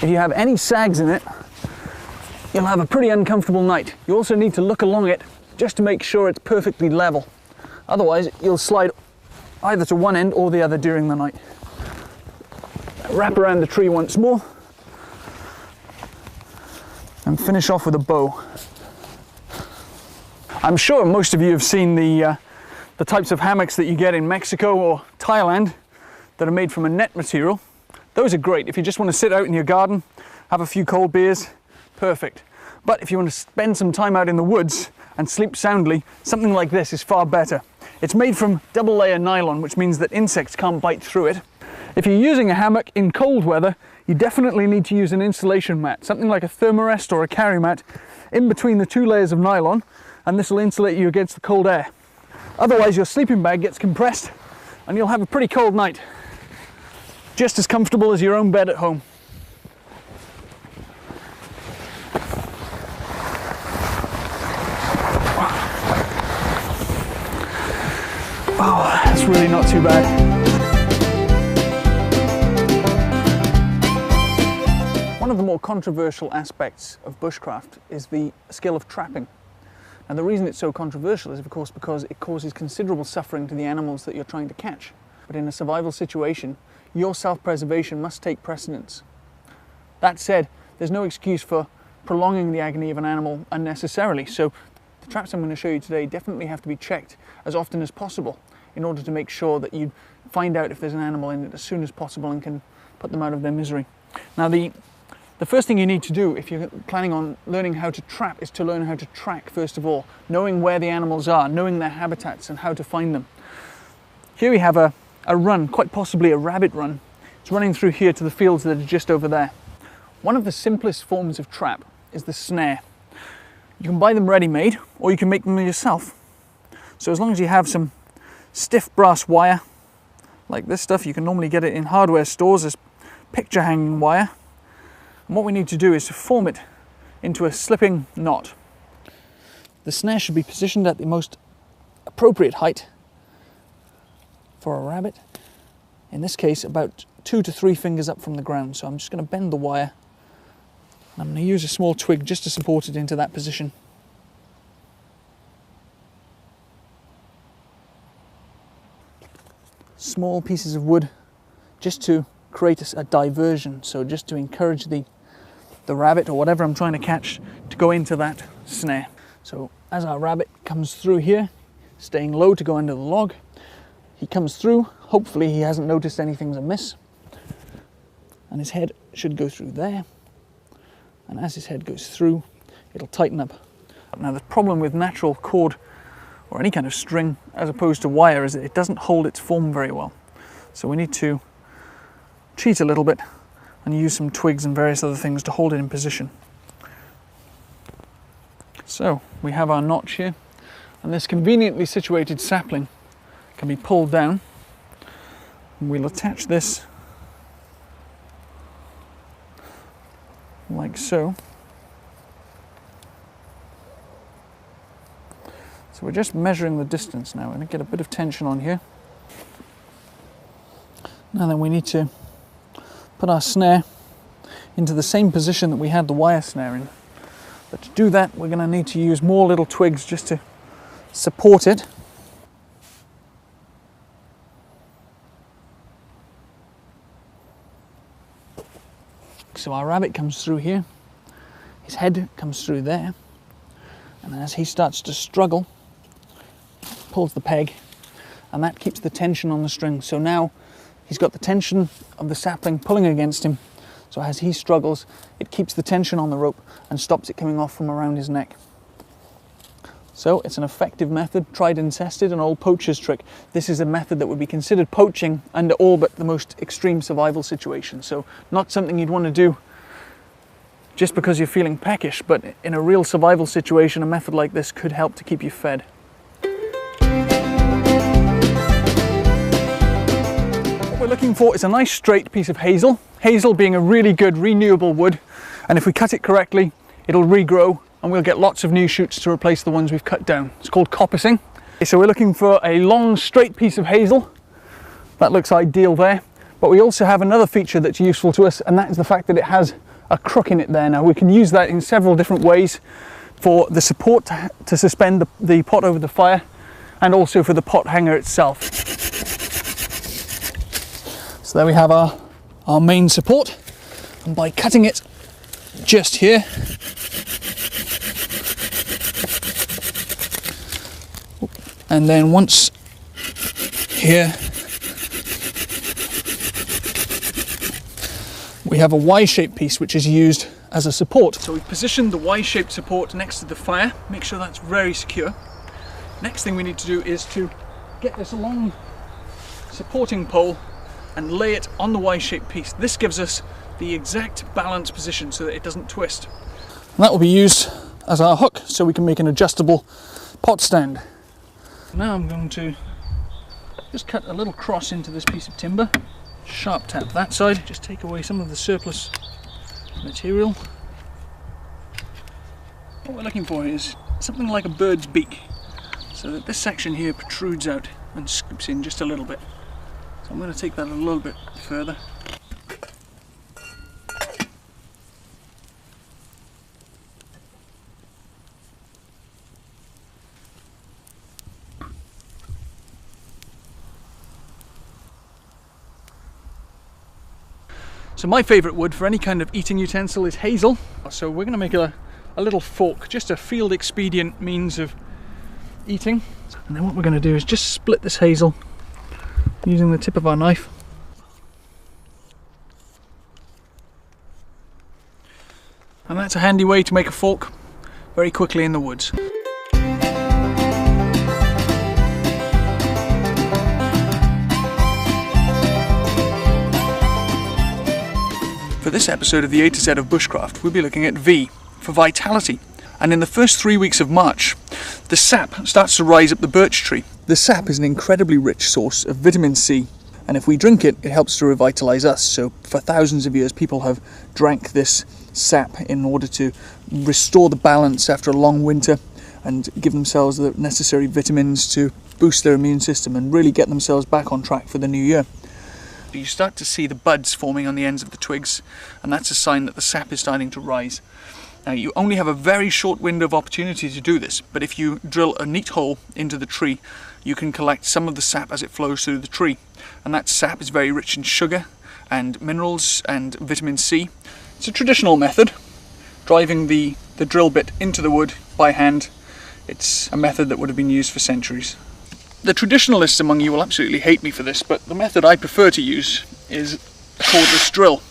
If you have any sags in it, you'll have a pretty uncomfortable night. You also need to look along it just to make sure it's perfectly level. Otherwise, you'll slide either to one end or the other during the night. Wrap around the tree once more and finish off with a bow. I'm sure most of you have seen the types of hammocks that you get in Mexico or Thailand that are made from a net material. Those are great if you just want to sit out in your garden, have a few cold beers, perfect. But if you want to spend some time out in the woods and sleep soundly, something like this is far better. It's made from double layer nylon, which means that insects can't bite through it. If you're using a hammock in cold weather, you definitely need to use an insulation mat, something like a thermarest or a carry mat in between the two layers of nylon, and this will insulate you against the cold air. Otherwise your sleeping bag gets compressed and you'll have a pretty cold night. Just as comfortable as your own bed at home. Oh, that's really not too bad. One of the more controversial aspects of bushcraft is the skill of trapping. And the reason it's so controversial is, of course, because it causes considerable suffering to the animals that you're trying to catch. But in a survival situation, your self-preservation must take precedence. That said, there's no excuse for prolonging the agony of an animal unnecessarily. So the traps I'm going to show you today definitely have to be checked as often as possible in order to make sure that you find out if there's an animal in it as soon as possible and can put them out of their misery. Now the first thing you need to do if you're planning on learning how to trap is to learn how to track first of all, knowing where the animals are, knowing their habitats and how to find them. Here we have a run, quite possibly a rabbit run. It's running through here to the fields that are just over there. One of the simplest forms of trap is the snare. You can buy them ready-made or you can make them yourself. So as long as you have some stiff brass wire, like this stuff, you can normally get it in hardware stores as picture hanging wire. And what we need to do is to form it into a slipping knot. The snare should be positioned at the most appropriate height for a rabbit. In this case, about 2 to 3 fingers up from the ground. So I'm just going to bend the wire. I'm going to use a small twig just to support it into that position. Small pieces of wood just to create a diversion, so just to encourage the rabbit or whatever I'm trying to catch to go into that snare. So as our rabbit comes through here, staying low to go under the log, he comes through, hopefully he hasn't noticed anything's amiss, and his head should go through there, and as his head goes through, it'll tighten up. Now the problem with natural cord or any kind of string as opposed to wire is that it doesn't hold its form very well. So we need to cheat a little bit and use some twigs and various other things to hold it in position. So we have our notch here, and this conveniently situated sapling can be pulled down, and we'll attach this like so. So we're just measuring the distance now, and get a bit of tension on here. Now then we need to put our snare into the same position that we had the wire snare in. But to do that, we're going to need to use more little twigs just to support it. So our rabbit comes through here, his head comes through there, and as he starts to struggle, pulls the peg, and that keeps the tension on the string. So now he's got the tension of the sapling pulling against him, so as he struggles, it keeps the tension on the rope and stops it coming off from around his neck. So it's an effective method, tried and tested, an old poacher's trick. This is a method that would be considered poaching under all but the most extreme survival situations. So not something you'd want to do just because you're feeling peckish, but in a real survival situation, a method like this could help to keep you fed. What we're looking for is a nice straight piece of hazel. Hazel being a really good renewable wood, and if we cut it correctly, it'll regrow and we'll get lots of new shoots to replace the ones we've cut down. It's called coppicing. So we're looking for a long straight piece of hazel. That looks ideal there, but we also have another feature that's useful to us, and that is the fact that it has a crook in it there. Now we can use that in several different ways for the support to suspend the pot over the fire, and also for the pot hanger itself. So there we have our main support, and by cutting it just here, and then once here, we have a Y-shaped piece which is used as a support. So we've positioned the Y-shaped support next to the fire, make sure that's very secure. Next thing we need to do is to get this long supporting pole and lay it on the Y-shaped piece. This gives us the exact balance position so that it doesn't twist. And that will be used as our hook, so we can make an adjustable pot stand. Now I'm going to just cut a little cross into this piece of timber, sharp tap that side, just take away some of the surplus material. What we're looking for is something like a bird's beak, so that this section here protrudes out and scoops in just a little bit. So I'm going to take that a little bit further. So my favourite wood for any kind of eating utensil is hazel. So we're going to make a little fork, just a field expedient means of eating. And then what we're going to do is just split this hazel using the tip of our knife. And that's a handy way to make a fork very quickly in the woods. For this episode of the A to Z of Bushcraft, we'll be looking at V for vitality. And in the first 3 weeks of March, the sap starts to rise up the birch tree. The sap is an incredibly rich source of vitamin C, and if we drink it, it helps to revitalise us. So for thousands of years, people have drank this sap in order to restore the balance after a long winter and give themselves the necessary vitamins to boost their immune system and really get themselves back on track for the new year. You start to see the buds forming on the ends of the twigs, and that's a sign that the sap is starting to rise. Now you only have a very short window of opportunity to do this, but if you drill a neat hole into the tree, you can collect some of the sap as it flows through the tree. And that sap is very rich in sugar and minerals and vitamin C. It's a traditional method, driving the drill bit into the wood by hand. It's a method that would have been used for centuries. The traditionalists among you will absolutely hate me for this, but the method I prefer to use is a cordless drill.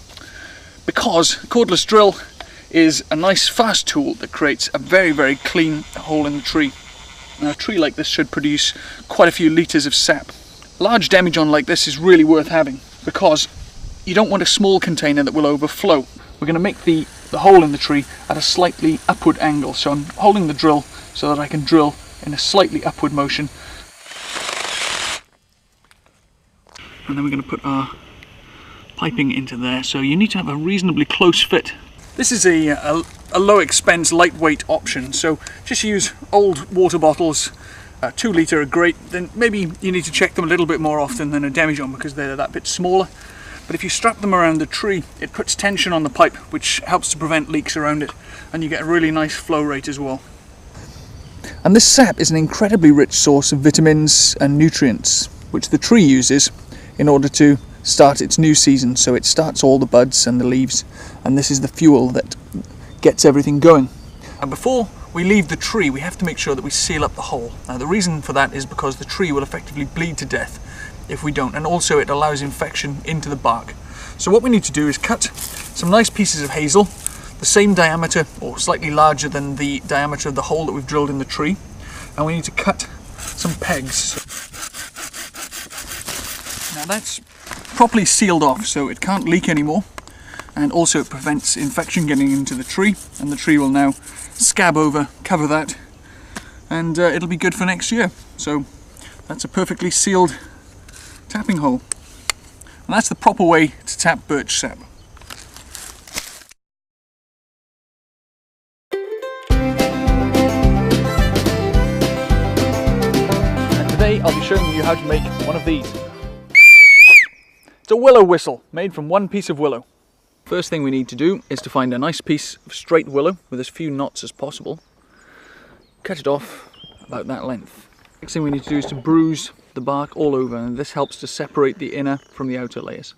Because a cordless drill is a nice fast tool that creates a very, very clean hole in the tree. Now a tree like this should produce quite a few litres of sap. A large demijohn like this is really worth having because you don't want a small container that will overflow. We're going to make the hole in the tree at a slightly upward angle, so I'm holding the drill so that I can drill in a slightly upward motion. And then we're going to put our piping into there, so you need to have a reasonably close fit. This is a low expense, lightweight option, so just use old water bottles. 2 litre are great. Then maybe you need to check them a little bit more often than a demijohn because they're that bit smaller. But if you strap them around the tree, it puts tension on the pipe, which helps to prevent leaks around it, and you get a really nice flow rate as well. And this sap is an incredibly rich source of vitamins and nutrients, which the tree uses in order to start its new season. So it starts all the buds and the leaves, and this is the fuel that gets everything going. And before we leave the tree, we have to make sure that we seal up the hole. Now the reason for that is because the tree will effectively bleed to death if we don't, and also it allows infection into the bark. So what we need to do is cut some nice pieces of hazel, the same diameter or slightly larger than the diameter of the hole that we've drilled in the tree, and we need to cut some pegs. Now that's properly sealed off so it can't leak anymore, and also it prevents infection getting into the tree, and the tree will now scab over, cover that, and it'll be good for next year. So that's a perfectly sealed tapping hole, and that's the proper way to tap birch sap. And today I'll be showing you how to make one of these. It's a willow whistle made from one piece of willow. First thing we need to do is to find a nice piece of straight willow with as few knots as possible. Cut it off about that length. Next thing we need to do is to bruise the bark all over, and this helps to separate the inner from the outer layers.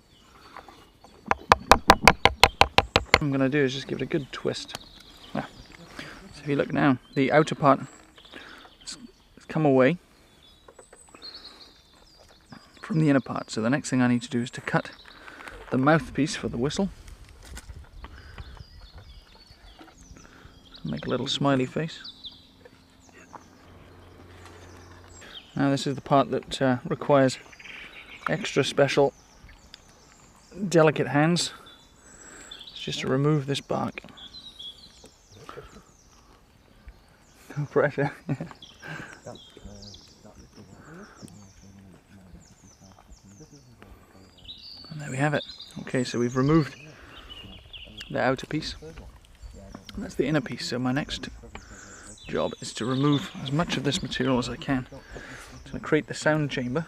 What I'm going to do is just give it a good twist. So if you look now, the outer part has come away from the inner part. So the next thing I need to do is to cut the mouthpiece for the whistle. Make a little smiley face. Now this is the part that requires extra special delicate hands. It's just to remove this bark. No pressure. And there we have it. Okay, so we've removed the outer piece. And that's the inner piece, so my next job is to remove as much of this material as I can. So going to create the sound chamber.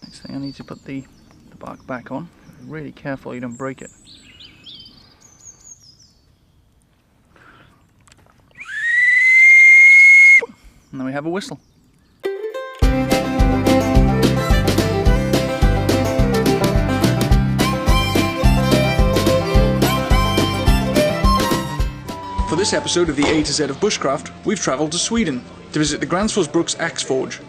Next thing I need to put the bark back on. Really careful you don't break it. And then we have a whistle. For this episode of the A to Z of Bushcraft, we've travelled to Sweden to visit the Gränsfors Axe Forge.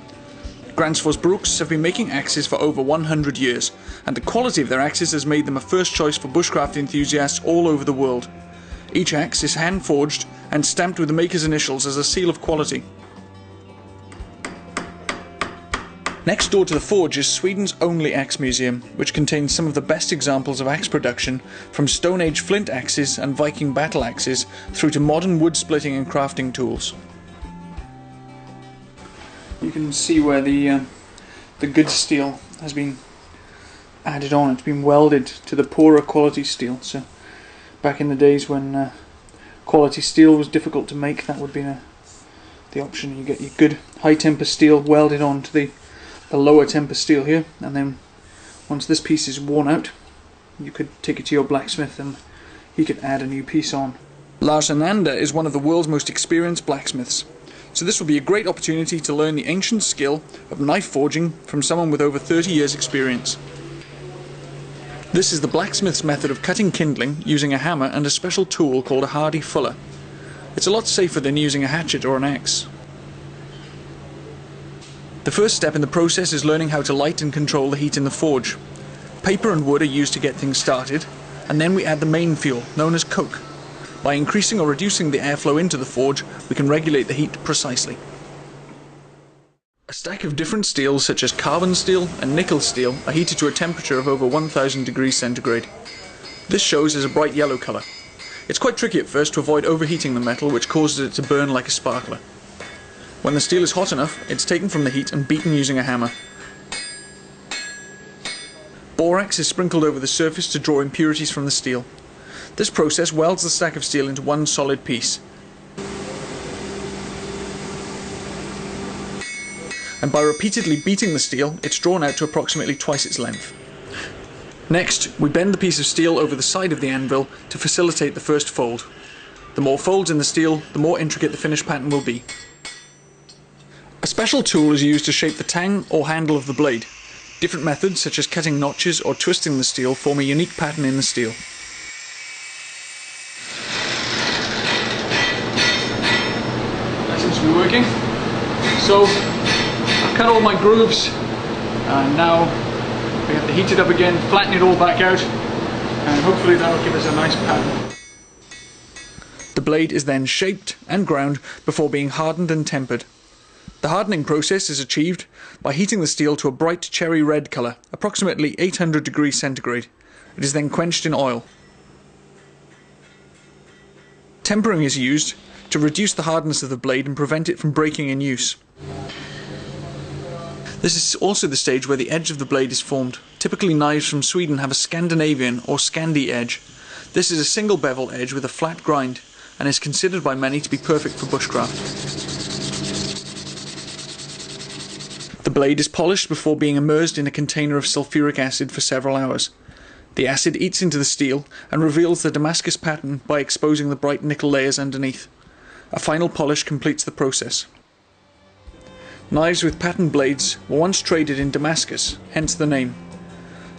Gränsfors have been making axes for over 100 years, and the quality of their axes has made them a first choice for bushcraft enthusiasts all over the world. Each axe is hand forged and stamped with the maker's initials as a seal of quality. Next door to the forge is Sweden's only axe museum, which contains some of the best examples of axe production, from Stone Age flint axes and Viking battle axes through to modern wood splitting and crafting tools. You can see where the good steel has been added on. It's been welded to the poorer quality steel. So back in the days when quality steel was difficult to make, that would be the option. You get your good high temper steel welded on to the lower temper steel here, and then once this piece is worn out, you could take it to your blacksmith and he could add a new piece on. Lars Anander is one of the world's most experienced blacksmiths, so this will be a great opportunity to learn the ancient skill of knife forging from someone with over 30 years experience. This is the blacksmith's method of cutting kindling using a hammer and a special tool called a hardy fuller. It's a lot safer than using a hatchet or an axe. The first step in the process is learning how to light and control the heat in the forge. Paper and wood are used to get things started, and then we add the main fuel, known as coke. By increasing or reducing the airflow into the forge, we can regulate the heat precisely. A stack of different steels such as carbon steel and nickel steel are heated to a temperature of over 1000 degrees centigrade. This shows as a bright yellow colour. It's quite tricky at first to avoid overheating the metal, which causes it to burn like a sparkler. When the steel is hot enough, it's taken from the heat and beaten using a hammer. Borax is sprinkled over the surface to draw impurities from the steel. This process welds the stack of steel into one solid piece. And by repeatedly beating the steel, it's drawn out to approximately twice its length. Next, we bend the piece of steel over the side of the anvil to facilitate the first fold. The more folds in the steel, the more intricate the finished pattern will be. A special tool is used to shape the tang or handle of the blade. Different methods, such as cutting notches or twisting the steel, form a unique pattern in the steel. That seems to be working. So, I've cut all my grooves, and now we have to heat it up again, flatten it all back out, and hopefully that'll give us a nice pattern. The blade is then shaped and ground before being hardened and tempered. The hardening process is achieved by heating the steel to a bright cherry red colour, approximately 800 degrees centigrade. It is then quenched in oil. Tempering is used to reduce the hardness of the blade and prevent it from breaking in use. This is also the stage where the edge of the blade is formed. Typically knives from Sweden have a Scandinavian or Scandi edge. This is a single bevel edge with a flat grind and is considered by many to be perfect for bushcraft. The blade is polished before being immersed in a container of sulfuric acid for several hours. The acid eats into the steel and reveals the Damascus pattern by exposing the bright nickel layers underneath. A final polish completes the process. Knives with patterned blades were once traded in Damascus, hence the name.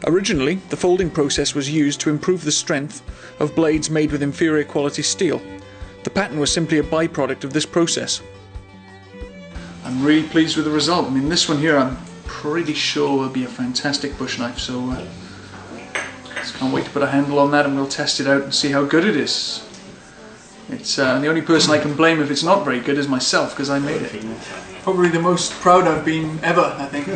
Originally, the folding process was used to improve the strength of blades made with inferior quality steel. The pattern was simply a byproduct of this process. I'm really pleased with the result. I mean, this one here I'm pretty sure will be a fantastic bush knife, so just can't wait to put a handle on that and we'll test it out and see how good it is. It's the only person I can blame if it's not very good is myself, because I made it. Probably the most proud I've been ever, I think.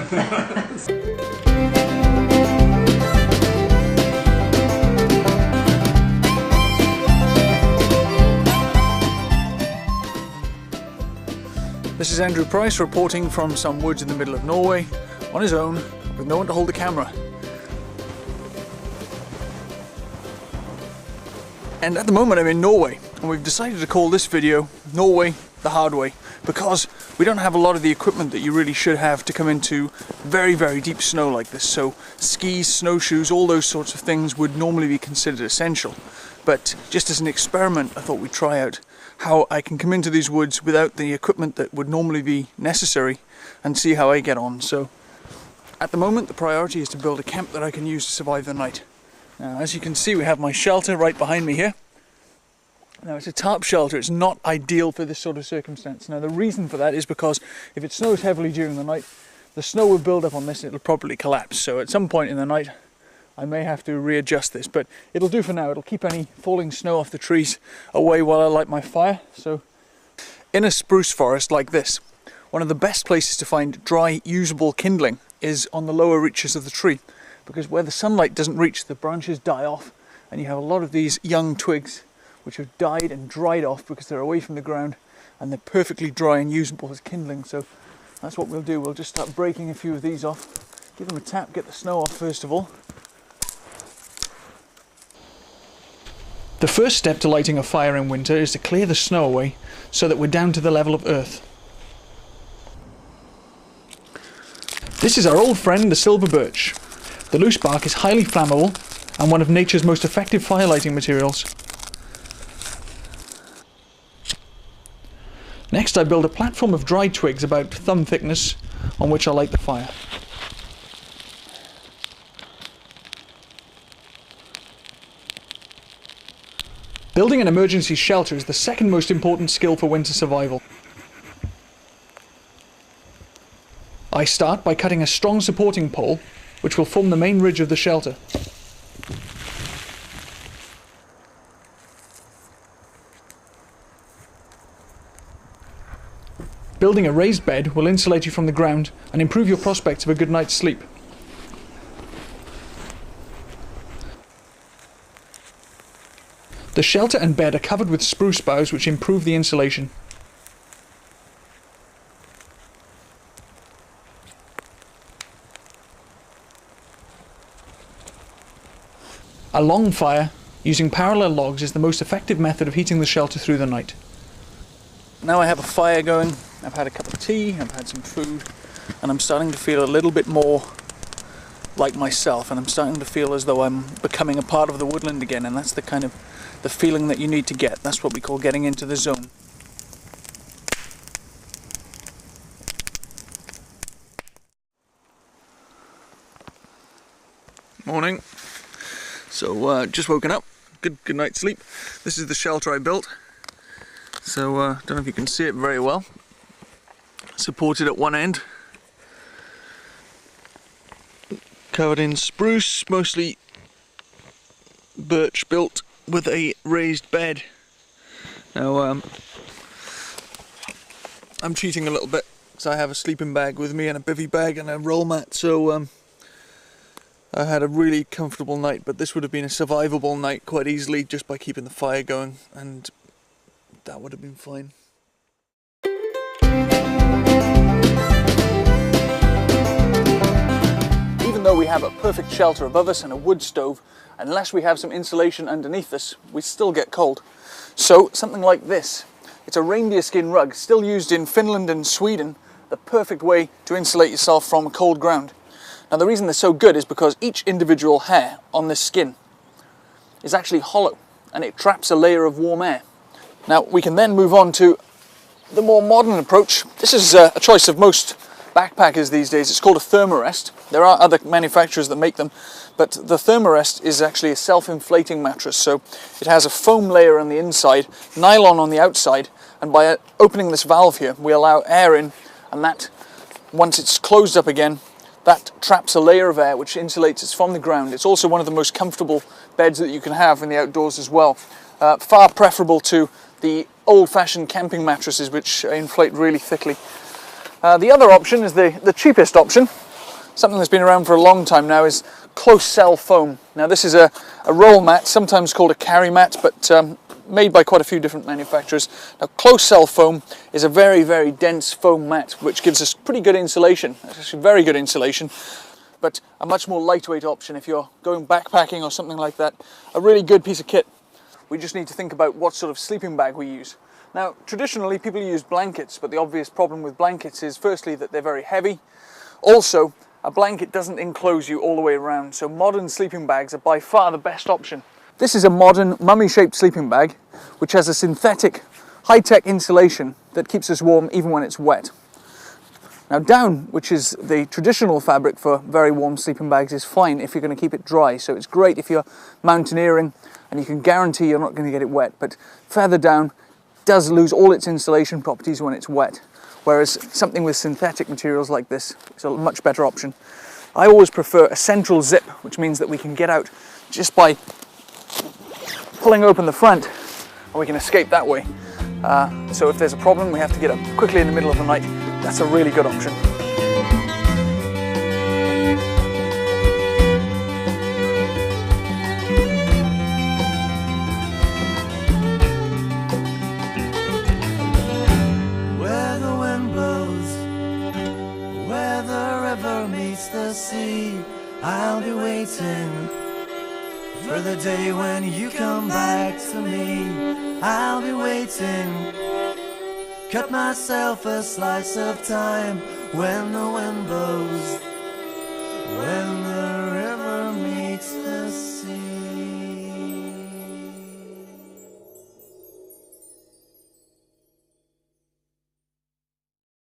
This is Andrew Price reporting from some woods in the middle of Norway, on his own, with no one to hold the camera. And at the moment I'm in Norway, and we've decided to call this video Norway the Hard Way, because we don't have a lot of the equipment that you really should have to come into very, very deep snow like this. So skis, snowshoes, all those sorts of things would normally be considered essential. But just as an experiment, I thought we'd try out how I can come into these woods without the equipment that would normally be necessary and see how I get on. So at the moment, the priority is to build a camp that I can use to survive the night. Now, as you can see, we have my shelter right behind me here. Now, it's a tarp shelter. It's not ideal for this sort of circumstance. Now, the reason for that is because if it snows heavily during the night, the snow will build up on this and it'll probably collapse. So at some point in the night, I may have to readjust this, but it'll do for now. It'll keep any falling snow off the trees away while I light my fire. So in a spruce forest like this, one of the best places to find dry, usable kindling is on the lower reaches of the tree, because where the sunlight doesn't reach, the branches die off, and you have a lot of these young twigs which have died and dried off because they're away from the ground, and they're perfectly dry and usable as kindling. So that's what we'll do. We'll just start breaking a few of these off, give them a tap, get the snow off first of all. The first step to lighting a fire in winter is to clear the snow away so that we're down to the level of earth. This is our old friend, the silver birch. The loose bark is highly flammable and one of nature's most effective fire lighting materials. Next, I build a platform of dry twigs about thumb thickness on which I'll light the fire. Building an emergency shelter is the second most important skill for winter survival. I start by cutting a strong supporting pole, which will form the main ridge of the shelter. Building a raised bed will insulate you from the ground and improve your prospects of a good night's sleep. The shelter and bed are covered with spruce boughs which improve the insulation. A long fire using parallel logs is the most effective method of heating the shelter through the night. Now I have a fire going, I've had a cup of tea, I've had some food, and I'm starting to feel a little bit more like myself, and I'm starting to feel as though I'm becoming a part of the woodland again, and that's the kind of the feeling that you need to get. That's what we call getting into the zone. Morning. So just woken up, good night's sleep. This is the shelter I built. So don't know if you can see it very well. Supported at one end. Covered in spruce, mostly birch, built with a raised bed. Now I'm cheating a little bit, so I have a sleeping bag with me and a bivvy bag and a roll mat, so I had a really comfortable night, but this would have been a survivable night quite easily just by keeping the fire going, and that would have been fine. Even though we have a perfect shelter above us and a wood stove, unless we have some insulation underneath us, we still get cold. So something like this. It's a reindeer skin rug, still used in Finland and Sweden, the perfect way to insulate yourself from cold ground. Now the reason they're so good is because each individual hair on this skin is actually hollow, and it traps a layer of warm air. Now we can then move on to the more modern approach. This is a choice of most backpackers these days. It's called a thermarest. There are other manufacturers that make them, but the thermarest is actually a self-inflating mattress. So it has a foam layer on the inside, nylon on the outside, and by opening this valve here, we allow air in, and that, once it's closed up again, that traps a layer of air which insulates us from the ground. It's also one of the most comfortable beds that you can have in the outdoors as well. Far preferable to the old-fashioned camping mattresses which inflate really thickly. The other option is the cheapest option. Something that's been around for a long time now is close cell foam. Now this is a roll mat, sometimes called a carry mat, but made by quite a few different manufacturers. Now close cell foam is a very, very dense foam mat which gives us pretty good insulation, actually very good insulation, but a much more lightweight option if you're going backpacking or something like that. A really good piece of kit. We just need to think about what sort of sleeping bag we use. Now, traditionally people use blankets, but the obvious problem with blankets is firstly that they're very heavy. Also, a blanket doesn't enclose you all the way around, so modern sleeping bags are by far the best option. This is a modern mummy-shaped sleeping bag, which has a synthetic, high-tech insulation that keeps us warm even when it's wet. Now down, which is the traditional fabric for very warm sleeping bags, is fine if you're going to keep it dry, so it's great if you're mountaineering and you can guarantee you're not going to get it wet, but feather down does lose all its insulation properties when it's wet, whereas something with synthetic materials like this is a much better option. I always prefer a central zip, which means that we can get out just by pulling open the front, and we can escape that way. So if there's a problem, we have to get up quickly in the middle of the night. That's a really good option. Where the wind blows, where the river meets the sea, I'll be waiting for the day when you come back to me. I'll be waiting, cut myself a slice of time when the wind blows, when the river meets the sea.